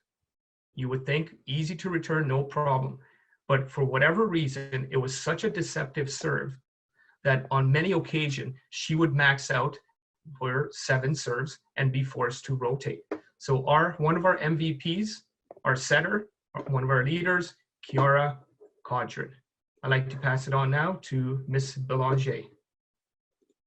S10: You would think easy to return, no problem. But for whatever reason, it was such a deceptive serve that on many occasions, she would max out for 7 serves and be forced to rotate. So one of our MVPs, our setter, one of our leaders, Kiara Codron. I'd like to pass it on now to Ms. Belanger.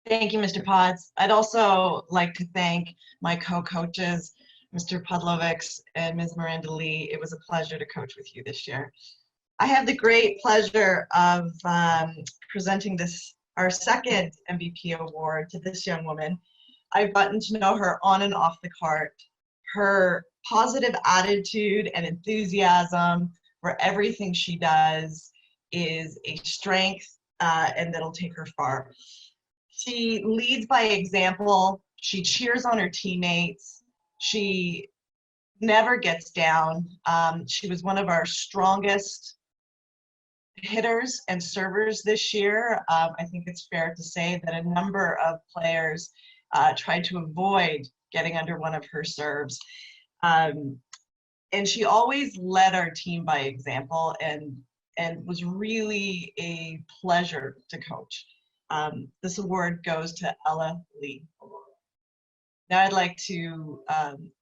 S20: Thank you, Mr. Potts. I'd also like to thank my co-coaches, Mr. Pudlovics and Ms. Miranda Lee. It was a pleasure to coach with you this year. I have the great pleasure of presenting our second MVP award to this young woman. I've gotten to know her on and off the court. Her positive attitude and enthusiasm for everything she does is a strength, and that'll take her far. She leads by example. She cheers on her teammates. She never gets down. She was one of our strongest hitters and servers this year. I think it's fair to say that a number of players tried to avoid getting under one of her serves. And she always led our team by example and was really a pleasure to coach. This award goes to Ella Lee. Now I'd like to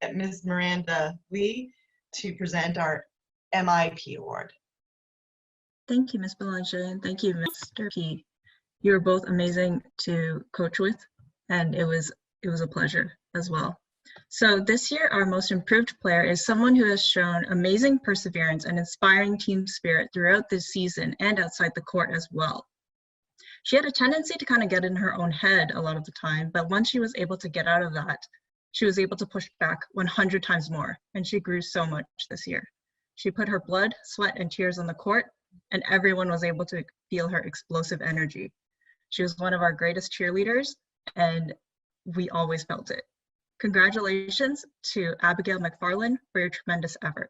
S20: get Ms. Miranda Lee to present our MIP award.
S21: Thank you, Ms. Belanger, and thank you, Mr. P. You were both amazing to coach with, and it was a pleasure as well. So this year, our most improved player is someone who has shown amazing perseverance and inspiring team spirit throughout this season and outside the court as well. She had a tendency to kind of get in her own head a lot of the time, but once she was able to get out of that, she was able to push back 100 times more, and she grew so much this year. She put her blood, sweat, and tears on the court, and everyone was able to feel her explosive energy. She was one of our greatest cheerleaders, and we always felt it. Congratulations to Abigail McFarlane for your tremendous effort.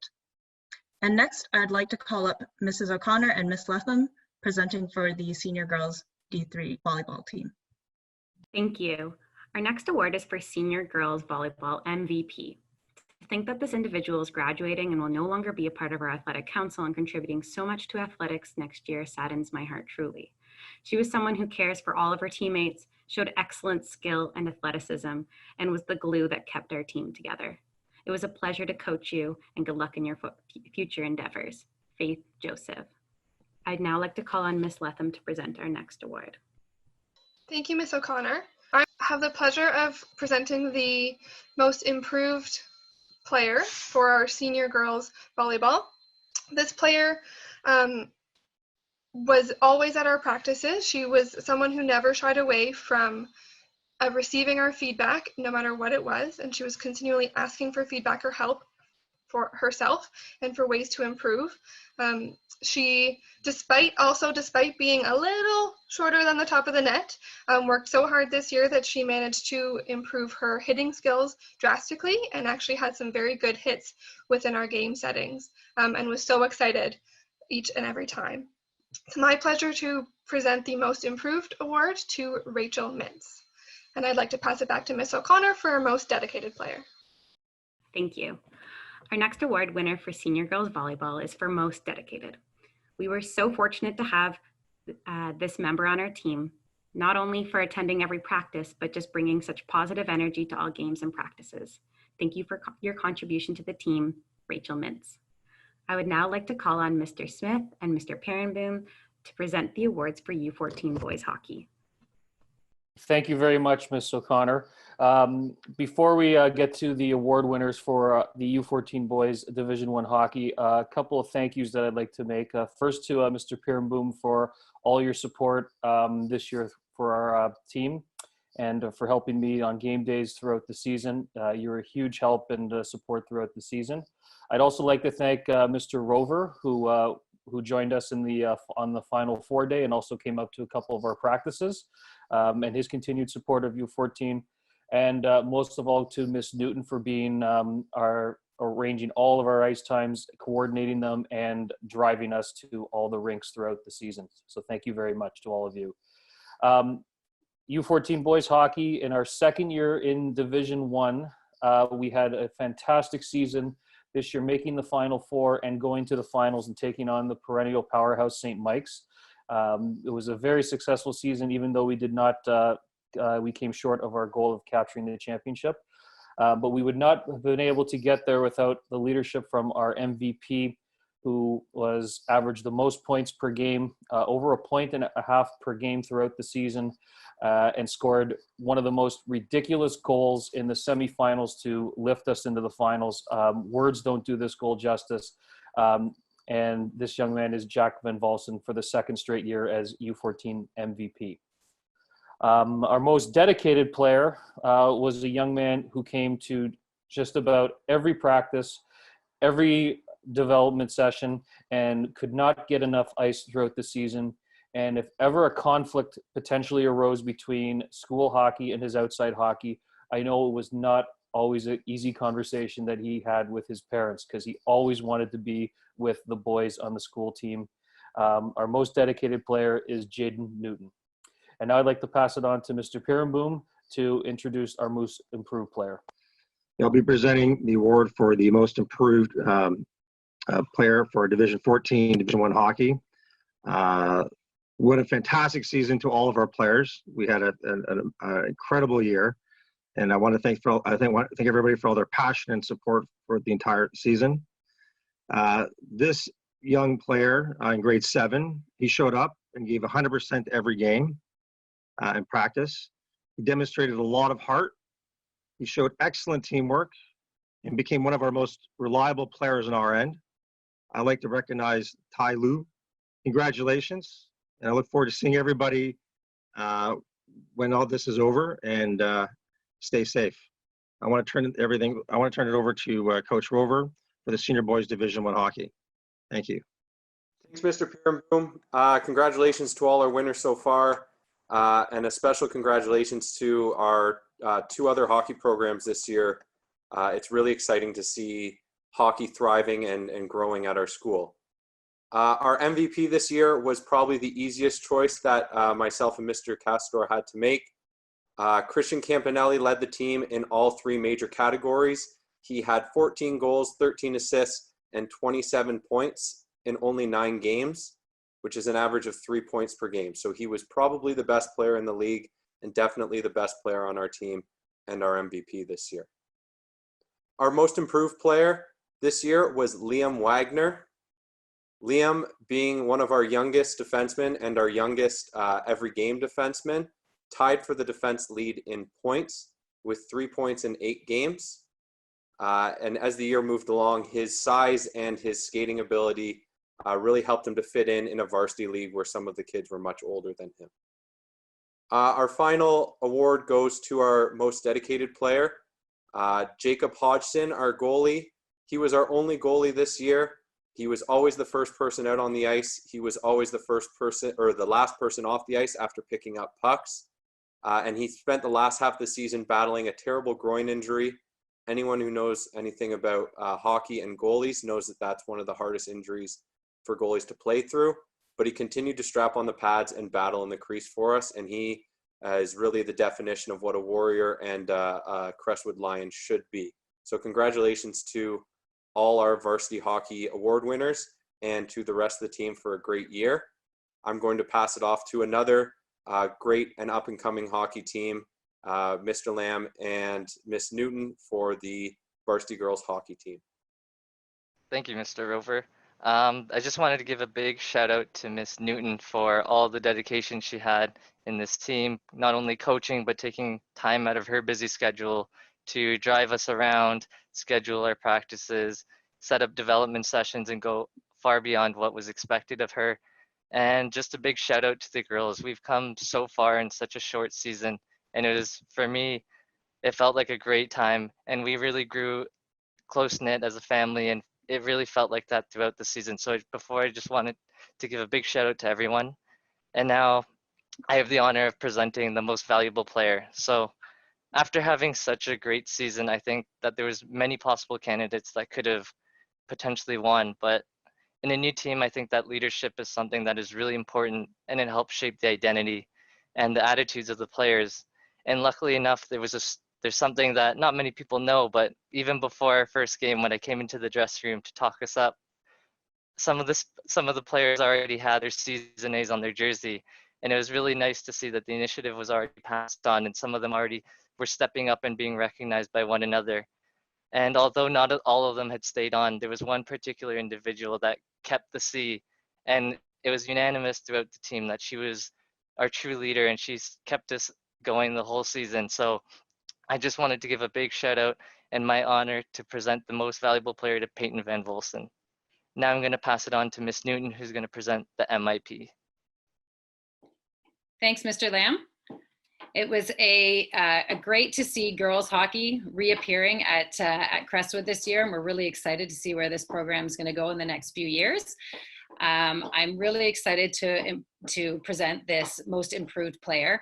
S21: And next, I'd like to call up Mrs. O'Connor and Miss Letham, presenting for the senior girls D3 volleyball team.
S4: Thank you. Our next award is for Senior Girls Volleyball MVP. To think that this individual is graduating and will no longer be a part of our athletic council and contributing so much to athletics next year saddens my heart truly. She was someone who cares for all of her teammates, showed excellent skill and athleticism, and was the glue that kept our team together. It was a pleasure to coach you, and good luck in your future endeavors. Faith Joseph. I'd now like to call on Ms. Letham to present our next award.
S22: Thank you, Ms. O'Connor. I have the pleasure of presenting the most improved player for our senior girls volleyball. This player was always at our practices. She was someone who never shied away from receiving our feedback, no matter what it was, and she was continually asking for feedback or help for herself and for ways to improve. She, despite being a little shorter than the top of the net, worked so hard this year that she managed to improve her hitting skills drastically and actually had some very good hits within our game settings, and was so excited each and every time. It's my pleasure to present the Most Improved Award to Rachel Mintz. And I'd like to pass it back to Ms. O'Connor for our Most Dedicated Player.
S4: Thank you. Our next award winner for Senior Girls Volleyball is for Most Dedicated. We were so fortunate to have this member on our team, not only for attending every practice, but just bringing such positive energy to all games and practices. Thank you for your contribution to the team, Rachel Mintz. I would now like to call on Mr. Smith and Mr. Perenboom to present the awards for U14 boys hockey.
S14: Thank you very much, Ms. O'Connor. Before we get to the award winners for the U14 boys Division I hockey, a couple of thank yous that I'd like to make. First to Mr. Perenboom for all your support this year for our team and for helping me on game days throughout the season. You're a huge help and support throughout the season. I'd also like to thank Mr. Rover, who joined us in the on the Final Four day and also came up to a couple of our practices, and his continued support of U14. And most of all to Miss Newton for being arranging all of our ice times, coordinating them, and driving us to all the rinks throughout the season. So thank you very much to all of you. U14 boys hockey, in our second year in Division I, we had a fantastic season this year, making the Final Four and going to the finals and taking on the perennial powerhouse St. Mike's. It was a very successful season, even though we did not, we came short of our goal of capturing the championship. But we would not have been able to get there without the leadership from our MVP, who was averaged the most points per game, over 1.5 points per game throughout the season, and scored one of the most ridiculous goals in the semifinals to lift us into the finals. Words don't do this goal justice. And this young man is Jack Van Valsen for the second straight year as U14 MVP. Our most dedicated player was a young man who came to just about every practice, every development session, and could not get enough ice throughout the season. And if ever a conflict potentially arose between school hockey and his outside hockey, I know it was not always an easy conversation that he had with his parents, because he always wanted to be with the boys on the school team. Our most dedicated player is Jaden Newton. And now I'd like to pass it on to Mr. Perenboom to introduce our most improved player.
S1: I'll be presenting the award for the most improved player for Division 14, Division I hockey. What a fantastic season to all of our players. We had an incredible year, and I want to thank everybody for all their passion and support for the entire season. This young player in grade 7, he showed up and gave 100% every game in practice. He demonstrated a lot of heart. He showed excellent teamwork and became one of our most reliable players on our end. I'd like to recognize Tai Lu. Congratulations, and I look forward to seeing everybody when all this is over, and stay safe. I want to turn it over to Coach Rover for the Senior Boys Division I hockey. Thank you.
S2: Thanks, Mr. Perenboom. Congratulations to all our winners so far, and a special congratulations to our 2 other hockey programs this year. It's really exciting to see hockey thriving and growing at our school. Our MVP this year was probably the easiest choice that myself and Mr. Castor had to make. Christian Campanelli led the team in all 3 major categories. He had 14 goals, 13 assists, and 27 points in only 9 games, which is an average of 3 points per game. So he was probably the best player in the league and definitely the best player on our team and our MVP this year. Our most improved player this year was Liam Wagner. Liam, being one of our youngest defensemen and our youngest every game defenseman, tied for the defense lead in points with 3 points in 8 games. And as the year moved along, his size and his skating ability really helped him to fit in a varsity league where some of the kids were much older than him. Our final award goes to our most dedicated player, Jacob Hodgson, our goalie. He was our only goalie this year. He was always the first person out on the ice. He was always the first person or the last person off the ice after picking up pucks. And he spent the last half of the season battling a terrible groin injury. Anyone who knows anything about hockey and goalies knows that that's one of the hardest injuries for goalies to play through. But he continued to strap on the pads and battle in the crease for us. And he is really the definition of what a warrior and a Crestwood Lion should be. So congratulations to all our varsity hockey award winners and to the rest of the team for a great year. I'm going to pass it off to another great and up-and-coming hockey team, Mr. Lamb and Miss Newton for the varsity girls hockey team.
S7: Thank you, Mr. Rover. I just wanted to give a big shout out to Miss Newton for all the dedication she had in this team, not only coaching, but taking time out of her busy schedule to drive us around, schedule our practices, set up development sessions, and go far beyond what was expected of her. And just a big shout out to the girls. We've come so far in such a short season, and it was, for me, it felt like a great time, and we really grew close knit as a family, and it really felt like that throughout the season. So before, I just wanted to give a big shout out to everyone. And now I have the honor of presenting the most valuable player. So after having such a great season, I think that there was many possible candidates that could have potentially won, but in a new team, I think that leadership is something that is really important, and it helps shape the identity and the attitudes of the players. And luckily enough, there's something that not many people know, but even before our first game, when I came into the dressing room to talk us up, some of the players already had their season A's on their jersey, and it was really nice to see that the initiative was already passed on, and some of them already were stepping up and being recognized by one another. And although not all of them had stayed on, there was one particular individual that kept the C, and it was unanimous throughout the team that she was our true leader, and she's kept us going the whole season. So I just wanted to give a big shout out and my honor to present the most valuable player to Peyton Van Volsen. Now I'm going to pass it on to Miss Newton, who's going to present the MIP.
S9: Thanks, Mr. Lamb. It was a great to see girls hockey reappearing at Crestwood this year, and we're really excited to see where this program is going to go in the next few years. I'm really excited to present this most improved player.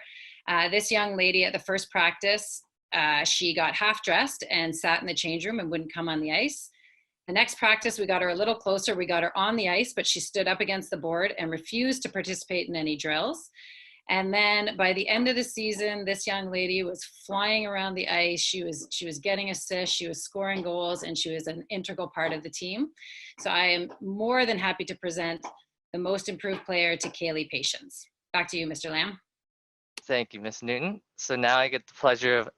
S9: This young lady at the first practice, she got half dressed and sat in the change room and wouldn't come on the ice. The next practice, we got her a little closer. We got her on the ice, but she stood up against the board and refused to participate in any drills. And then by the end of the season, this young lady was flying around the ice. She was getting assists, she was scoring goals, and she was an integral part of the team. So I am more than happy to present the most improved player to Kaylee Patience. Back to you, Mr. Lamb.
S7: Thank you, Miss Newton. So now I get the pleasure of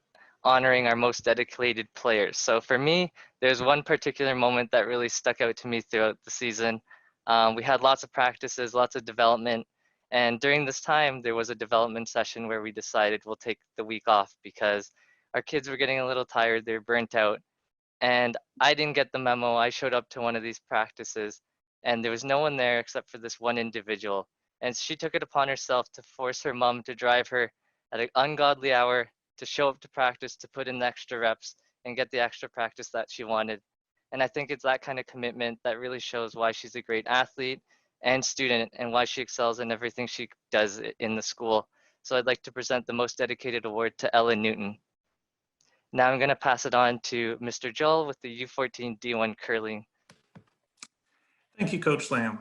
S7: honoring our most dedicated players. So for me, there's one particular moment that really stuck out to me throughout the season. We had lots of practices, lots of development. And during this time, there was a development session where we decided we'll take the week off because our kids were getting a little tired, they're burnt out. And I didn't get the memo. I showed up to one of these practices and there was no one there except for this one individual. And she took it upon herself to force her mom to drive her at an ungodly hour to show up to practice, to put in the extra reps and get the extra practice that she wanted. And I think it's that kind of commitment that really shows why she's a great athlete and student and why she excels in everything she does in the school. So I'd like to present the most dedicated award to Ellen Newton. Now I'm going to pass it on to Mr. Joel with the U14 D1 curling.
S23: Thank you, Coach Lamb.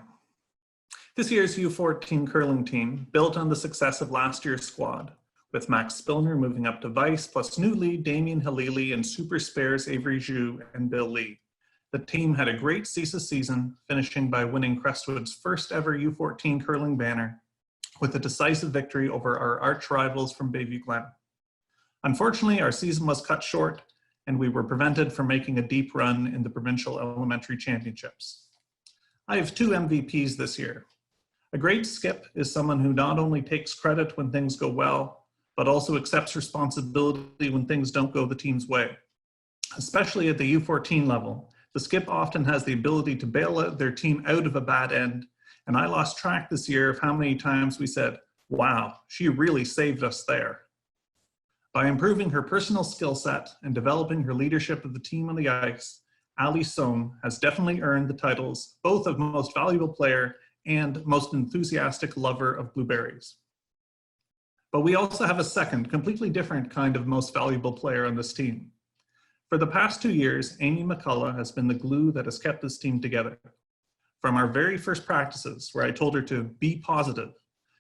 S23: This year's U14 curling team built on the success of last year's squad, with Max Spillner moving up to Vice, plus new lead Damien Halili and super spares Avery Zhu and Bill Lee. The team had a great CISA season, finishing by winning Crestwood's first ever U14 curling banner with a decisive victory over our arch rivals from Bayview Glen. Unfortunately, our season was cut short and we were prevented from making a deep run in the provincial elementary championships. I have two MVPs this year. A great skip is someone who not only takes credit when things go well, but also accepts responsibility when things don't go the team's way. Especially at the U14 level, the skip often has the ability to bail their team out of a bad end, and I lost track this year of how many times we said, wow, she really saved us there. By improving her personal skill set and developing her leadership of the team on the ice, Ali Sohn has definitely earned the titles both of most valuable player and most enthusiastic lover of blueberries. But we also have a second, completely different kind of most valuable player on this team. For the past 2 years, Amy McCullough has been the glue that has kept this team together. From our very first practices, where I told her to be positive,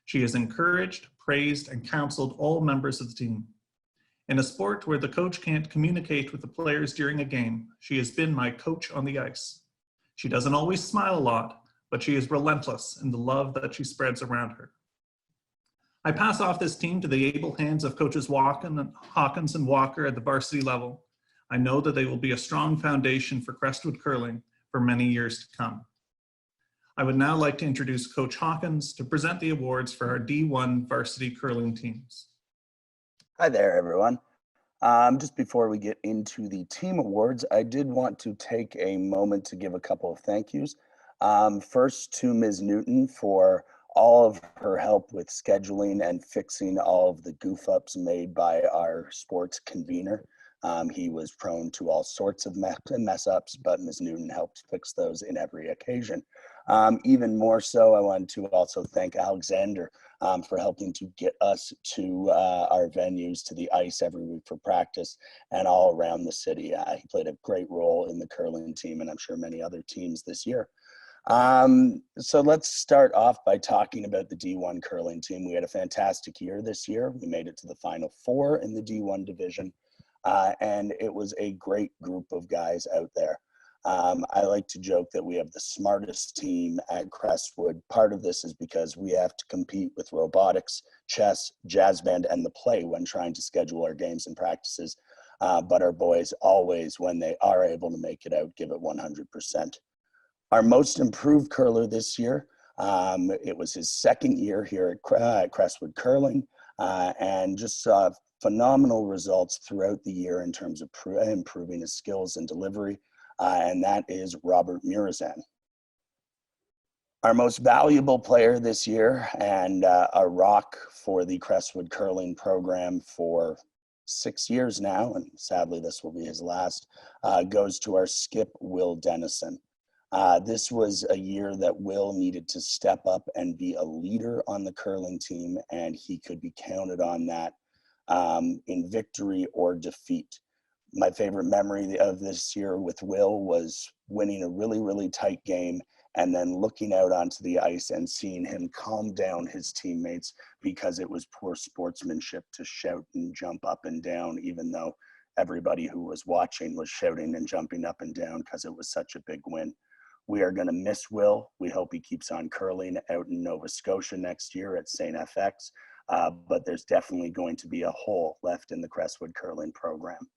S23: she has encouraged, praised, and counseled all members of the team. In a sport where the coach can't communicate with the players during a game, she has been my coach on the ice. She doesn't always smile a lot, but she is relentless in the love that she spreads around her. I pass off this team to the able hands of coaches Hawkins and Walker at the varsity level. I know that they will be a strong foundation for Crestwood curling for many years to come. I would now like to introduce Coach Hawkins to present the awards for our D1 varsity curling teams.
S3: Hi there, everyone. Just before we get into the team awards, I did want to take a moment to give a couple of thank yous. First to Ms. Newton for all of her help with scheduling and fixing all of the goof ups made by our sports convener. He was prone to all sorts of mess ups, but Ms. Newton helped fix those in every occasion. Even more so, I wanted to also thank Alexander for helping to get us to our venues, to the ice every week for practice and all around the city. He played a great role in the curling team, and I'm sure many other teams this year. So let's start off by talking about the D1 curling team. We had a fantastic year this year. We made it to the Final Four in the D1 division, and it was a great group of guys out there. I like to joke that we have the smartest team at Crestwood. Part of this is because we have to compete with robotics, chess, jazz band, and the play when trying to schedule our games and practices. But our boys always, when they are able to make it out, give it 100%. Our most improved curler this year, it was his second year here at Crestwood Curling, and just saw phenomenal results throughout the year in terms of improving his skills and delivery. And that is Robert Murazan. Our most valuable player this year and a rock for the Crestwood Curling program for 6 years now, and sadly this will be his last, goes to our skip, Will Dennison. This was a year that Will needed to step up and be a leader on the curling team, and he could be counted on that in victory or defeat. My favorite memory of this year with Will was winning a really, really tight game and then looking out onto the ice and seeing him calm down his teammates because it was poor sportsmanship to shout and jump up and down, even though everybody who was watching was shouting and jumping up and down because it was such a big win. We are going to miss Will. We hope he keeps on curling out in Nova Scotia next year at St. FX, but there's definitely going to be a hole left in the Crestwood Curling program.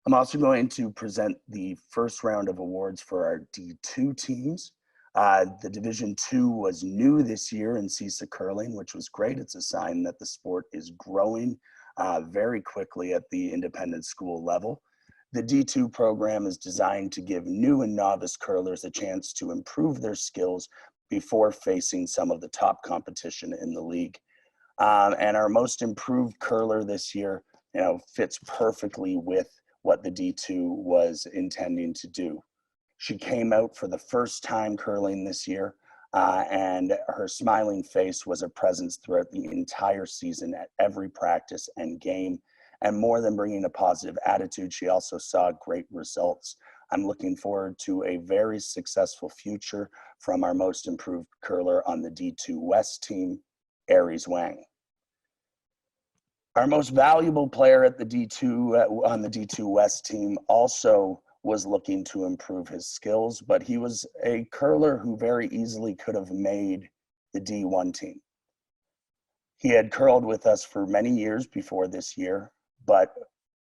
S3: I'm also going to present the first round of awards for our D2 teams. The Division 2 was new this year in CISA Curling, which was great. It's a sign that the sport is growing very quickly at the independent school level. The D2 program is designed to give new and novice curlers a chance to improve their skills before facing some of the top competition in the league. And our most improved curler this year, fits perfectly with what the D2 was intending to do. She came out for the first time curling this year, and her smiling face was a presence throughout the entire season at every practice and game. And more than bringing a positive attitude, she also saw great results. I'm looking forward to a very successful future from our most improved curler on the D2 West team, Aries Wang. Our most valuable player at the D2 on the D2 West team also was looking to improve his skills, but he was a curler who very easily could have made the D1 team. He had curled with us for many years before this year, but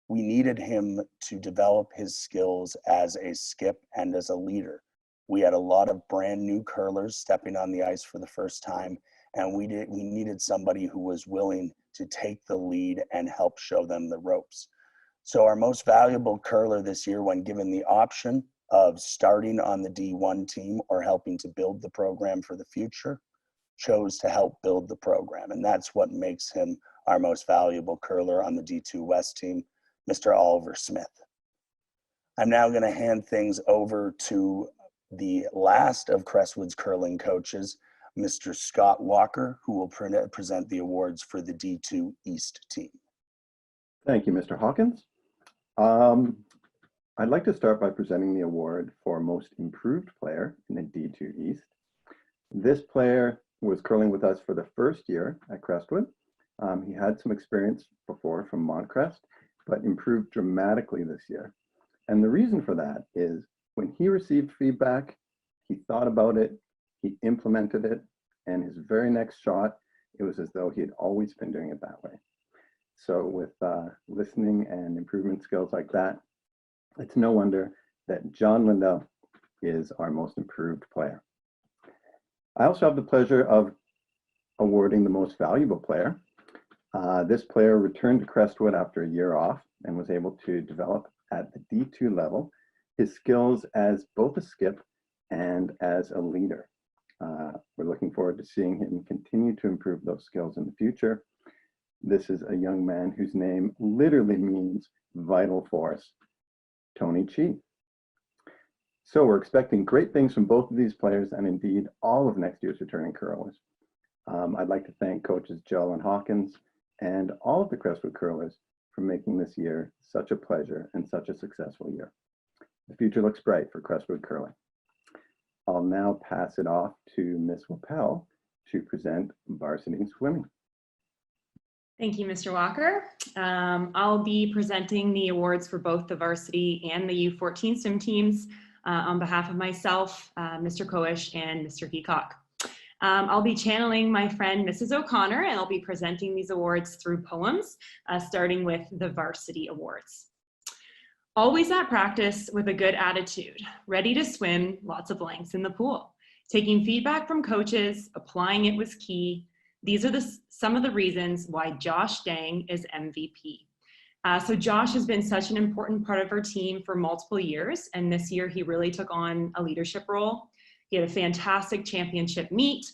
S3: we needed him to develop his skills as a skip and as a leader. We had a lot of brand new curlers stepping on the ice for the first time, and we needed somebody who was willing to take the lead and help show them the ropes. So our most valuable curler this year, when given the option of starting on the D1 team or helping to build the program for the future, chose to help build the program. And that's what makes him our most valuable curler on the D2 West team, Mr. Oliver Smith. I'm now going to hand things over to the last of Crestwood's curling coaches, Mr. Scott Walker, who will present the awards for the D2 East team.
S11: Thank you, Mr. Hawkins. I'd like to start by presenting the award for Most Improved Player in the D2 East. This player was curling with us for the first year at Crestwood. He had some experience before from Montcrest, but improved dramatically this year. And the reason for that is when he received feedback, he thought about it, he implemented it, and his very next shot, it was as though he had always been doing it that way. So with listening and improvement skills like that, it's no wonder that John Lindell is our most improved player. I also have the pleasure of awarding the most valuable player. This player returned to Crestwood after a year off and was able to develop at the D2 level his skills as both a skip and as a leader. We're looking forward to seeing him continue to improve those skills in the future. This is a young man whose name literally means vital force, Tony Chi. So we're expecting great things from both of these players and indeed all of next year's returning curlers. I'd like to thank coaches Jill and Hawkins and all of the Crestwood curlers for making this year such a pleasure and such a successful year. The future looks bright for Crestwood curling. I'll now pass it off to Ms. Wappel to present varsity swimming.
S12: Thank you, Mr. Walker. I'll be presenting the awards for both the varsity and the U14 swim teams on behalf of myself, Mr. Koish, and Mr. Heacock. I'll be channeling my friend, Mrs. O'Connor, and I'll be presenting these awards through poems, starting with the varsity awards. Always at practice with a good attitude, ready to swim, lots of lengths in the pool. Taking feedback from coaches, applying it was key. These are some of the reasons why Josh Dang is MVP. So Josh has been such an important part of our team for multiple years, and this year he really took on a leadership role. He had a fantastic championship meet,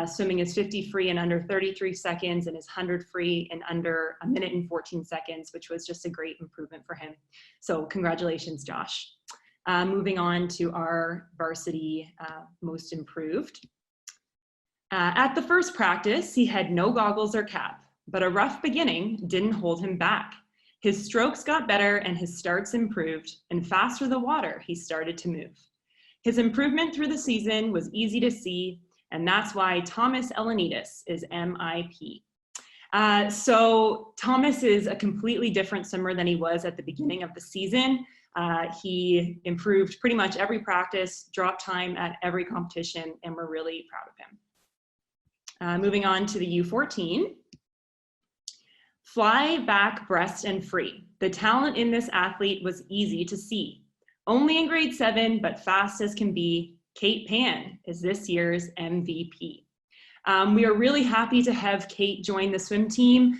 S12: swimming his 50 free in under 33 seconds and his 100 free in under 1 minute and 14 seconds, which was just a great improvement for him. So congratulations, Josh. Moving on to our varsity most improved. At the first practice, he had no goggles or cap, but a rough beginning didn't hold him back. His strokes got better and his starts improved, and faster the water, he started to move. His improvement through the season was easy to see, and that's why Thomas Elenidis is MIP. So Thomas is a completely different swimmer than he was at the beginning of the season. He improved pretty much every practice, dropped time at every competition, and we're really proud of him. Moving on to the U14. Fly, back, breast, and free. The talent in this athlete was easy to see. Only in grade 7, but fast as can be, Kate Pan is this year's MVP. We are really happy to have Kate join the swim team.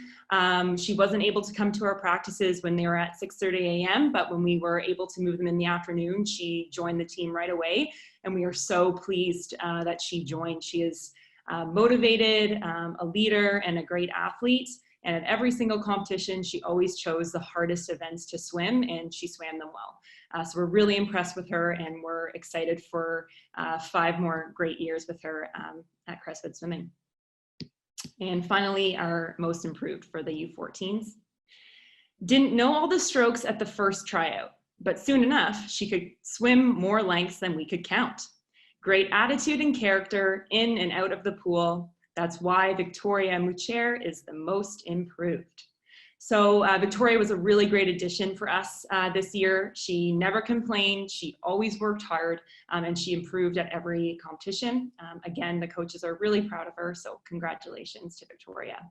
S12: She wasn't able to come to our practices when they were at 6:30 a.m., but when we were able to move them in the afternoon, she joined the team right away, and we are so pleased that she joined. She is motivated, a leader, and a great athlete. And at every single competition, she always chose the hardest events to swim, and she swam them well. So we're really impressed with her, and we're excited for 5 more great years with her at Crestwood Swimming. And finally, our most improved for the U14s. Didn't know all the strokes at the first tryout, but soon enough, she could swim more lengths than we could count. Great attitude and character in and out of the pool. That's why Victoria Mucher is the most improved. So Victoria was a really great addition for us this year. She never complained, she always worked hard, and she improved at every competition. Again, the coaches are really proud of her, so congratulations to Victoria.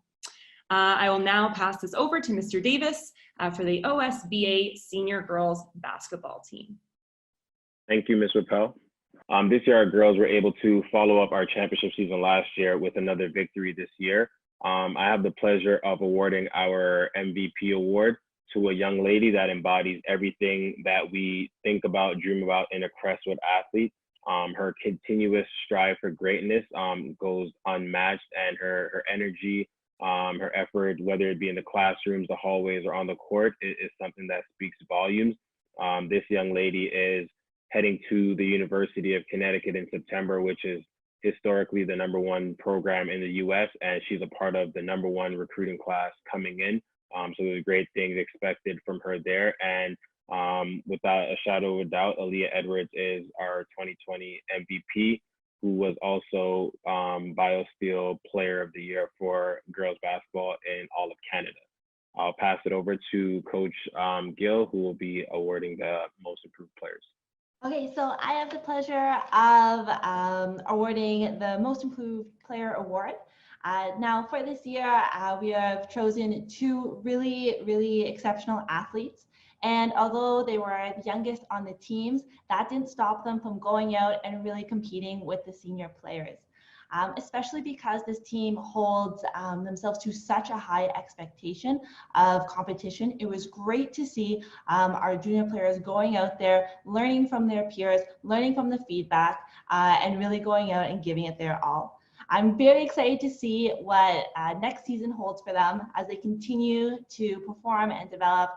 S12: I will now pass this over to Mr. Davis for the OSBA Senior Girls Basketball Team.
S8: Thank you, Ms. Rappel. This year, our girls were able to follow up our championship season last year with another victory this year. I have the pleasure of awarding our MVP award to a young lady that embodies everything that we think about, dream about in a Crestwood athlete. Her continuous strive for greatness goes unmatched, and her energy, her effort, whether it be in the classrooms, the hallways, or on the court, is something that speaks volumes. This young lady is heading to the University of Connecticut in September, which is historically the #1 program in the US, and she's a part of the #1 recruiting class coming in. So there's great things expected from her there. And without a shadow of a doubt, Aaliyah Edwards is our 2020 MVP, who was also BioSteel Player of the Year for girls basketball in all of Canada. I'll pass it over to Coach Gill, who will be awarding the most improved players.
S16: Okay, so I have the pleasure of awarding the Most Improved Player Award. Now for this year, we have chosen 2 really exceptional athletes, And although they were the youngest on the teams, that didn't stop them from going out and really competing with the senior players. Especially because this team holds themselves to such a high expectation of competition. It was great to see our junior players going out there, learning from their peers, learning from the feedback, and really going out and giving it their all. I'm very excited to see what next season holds for them as they continue to perform and develop.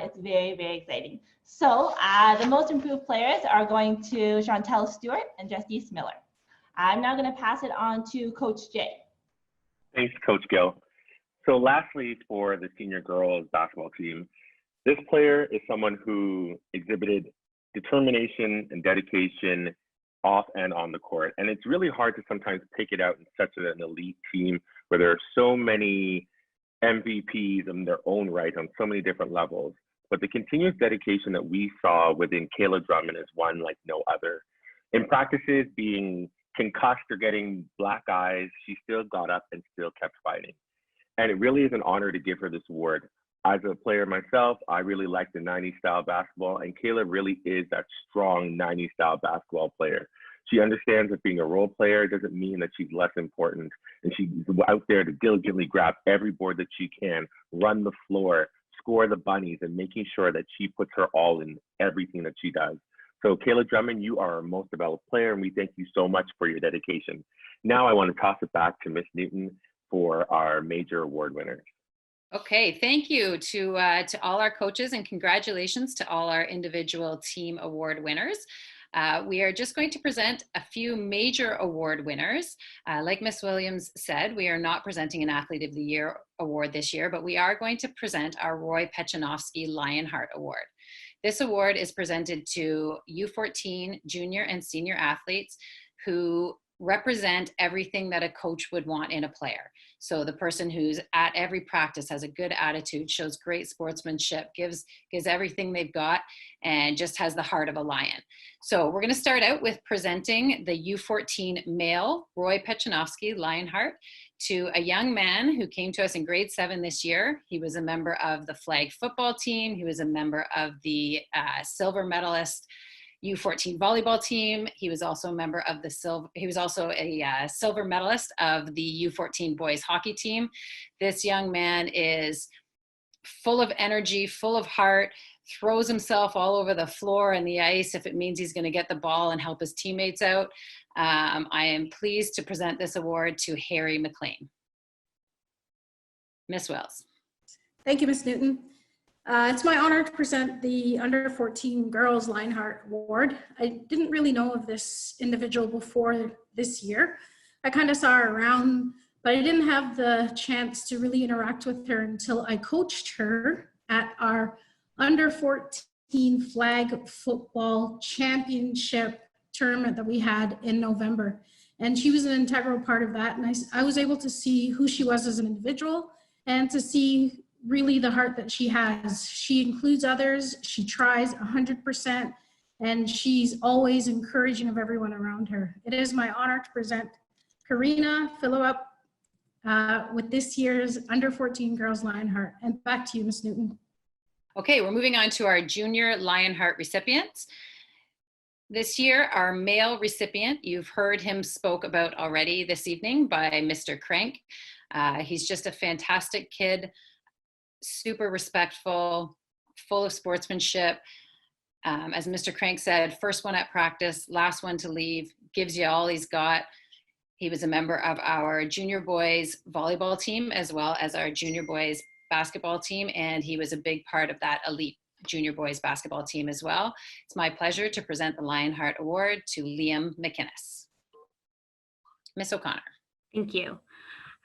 S16: It's very, very exciting. So the most improved players are going to Chantel Stewart and Justice Miller. I'm now going to pass it on to Coach Jay.
S8: Thanks, Coach Gill. So lastly, for the senior girls basketball team, this player is someone who exhibited determination and dedication off and on the court. And it's really hard to sometimes pick it out in such an elite team where there are so many MVPs in their own right on so many different levels. But the continuous dedication that we saw within Kayla Drummond is one like no other. In practices, being concussed or getting black eyes, she still got up and still kept fighting. And it really is an honor to give her this award. As a player myself, I really like the 90s style basketball, and Kayla really is that strong 90s style basketball player. She understands that being a role player doesn't mean that she's less important, and she's out there to diligently grab every board that she can, run the floor, score the bunnies, and making sure that she puts her all in everything that she does. So Kayla Drummond, you are our most developed player, and we thank you so much for your dedication. Now I want to toss it back to Miss Newton for our major award winners.
S9: Okay, thank you to all our coaches, and congratulations to all our individual team award winners. We are just going to present a few major award winners. Like Miss Williams said, we are not presenting an Athlete of the Year award this year, but we are going to present our Roy Pechanovsky Lionheart Award. This award is presented to U14 junior and senior athletes who represent everything that a coach would want in a player. So the person who's at every practice, has a good attitude, shows great sportsmanship, gives everything they've got, and just has the heart of a lion. So we're going to start out with presenting the U14 male Roy Pechanovsky Lionheart to a young man who came to us in grade 7 this year. He was a member of the flag football team. He was a member of the silver medalist U14 volleyball team. He was also a member of the silver medalist of the U14 boys hockey team. This young man is full of energy, full of heart, throws himself all over the floor and the ice if it means he's going to get the ball and help his teammates out. I am pleased to present this award to Harry McLean. Miss Wells.
S5: Thank you, Miss Newton. It's my honor to present the Under 14 Girls Lionheart Award. I didn't really know of this individual before this year. I kind of saw her around, but I didn't have the chance to really interact with her until I coached her at our Under 14 Flag Football Championship tournament that we had in November. And she was an integral part of that. And I was able to see who she was as an individual and to see really the heart that she has. She includes others, she tries 100%, and she's always encouraging of everyone around her. It is my honor to present Karina Phillip with this year's Under 14 Girls Lionheart. And back to you, Ms. Newton.
S9: Okay, we're moving on to our junior Lionheart recipients. This year, our male recipient, you've heard him spoke about already this evening by Mr. Crank. He's just a fantastic kid, super respectful, full of sportsmanship. As Mr. Crank said, first one at practice, last one to leave, gives you all he's got. He was a member of our junior boys volleyball team as well as our junior boys basketball team, and he was a big part of that elite junior boys basketball team as well. It's my pleasure to present the Lionheart Award to Liam McInnes. Miss O'Connor.
S4: Thank you.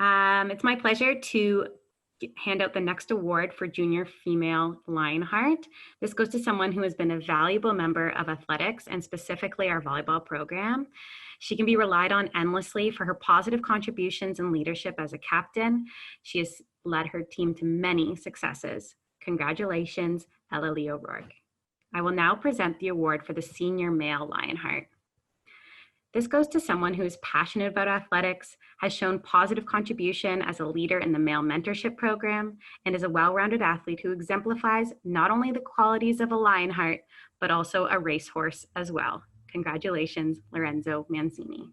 S4: It's my pleasure to hand out the next award for junior female Lionheart. This goes to someone who has been a valuable member of athletics and specifically our volleyball program. She can be relied on endlessly for her positive contributions and leadership as a captain. She has led her team to many successes. Congratulations, Ella O'Rourke. I will now present the award for the senior male Lionheart. This goes to someone who is passionate about athletics, has shown positive contribution as a leader in the male mentorship program, and is a well-rounded athlete who exemplifies not only the qualities of a Lionheart, but also a racehorse as well. Congratulations, Lorenzo Mancini.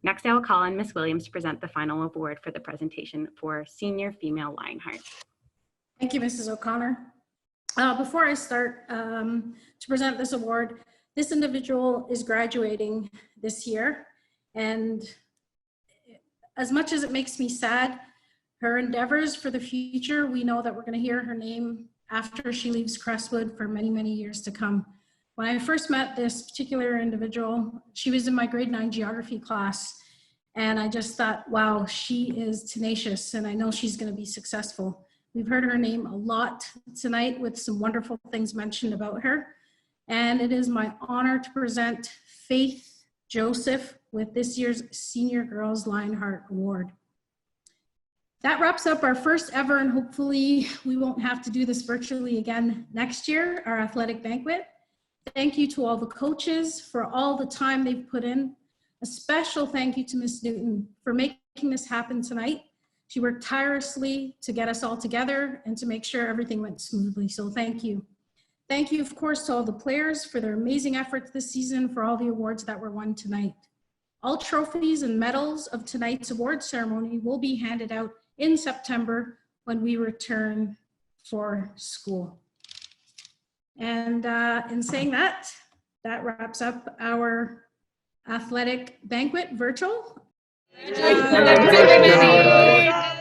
S4: Next, I will call on Ms. Williams to present the final award for the presentation for Senior Female Lionheart.
S5: Thank you, Mrs. O'Connor. Before I start to present this award, this individual is graduating this year, and as much as it makes me sad, her endeavors for the future, we know that we're going to hear her name after she leaves Crestwood for many, many years to come. When I first met this particular individual, she was in my grade 9 geography class, and I just thought, wow, she is tenacious, and I know she's going to be successful. We've heard her name a lot tonight with some wonderful things mentioned about her. And it is my honor to present Faith Joseph with this year's Senior Girls Lionheart Award. That wraps up our first ever, and hopefully we won't have to do this virtually again next year, our athletic banquet. Thank you to all the coaches for all the time they've put in. A special thank you to Ms. Newton for making this happen tonight. She worked tirelessly to get us all together and to make sure everything went smoothly, so thank you. Thank you, of course, to all the players for their amazing efforts this season, for all the awards that were won tonight. All trophies and medals of tonight's award ceremony will be handed out in September when we return for school. And in saying that, that wraps up our athletic banquet virtual.
S15: Thanks, everybody.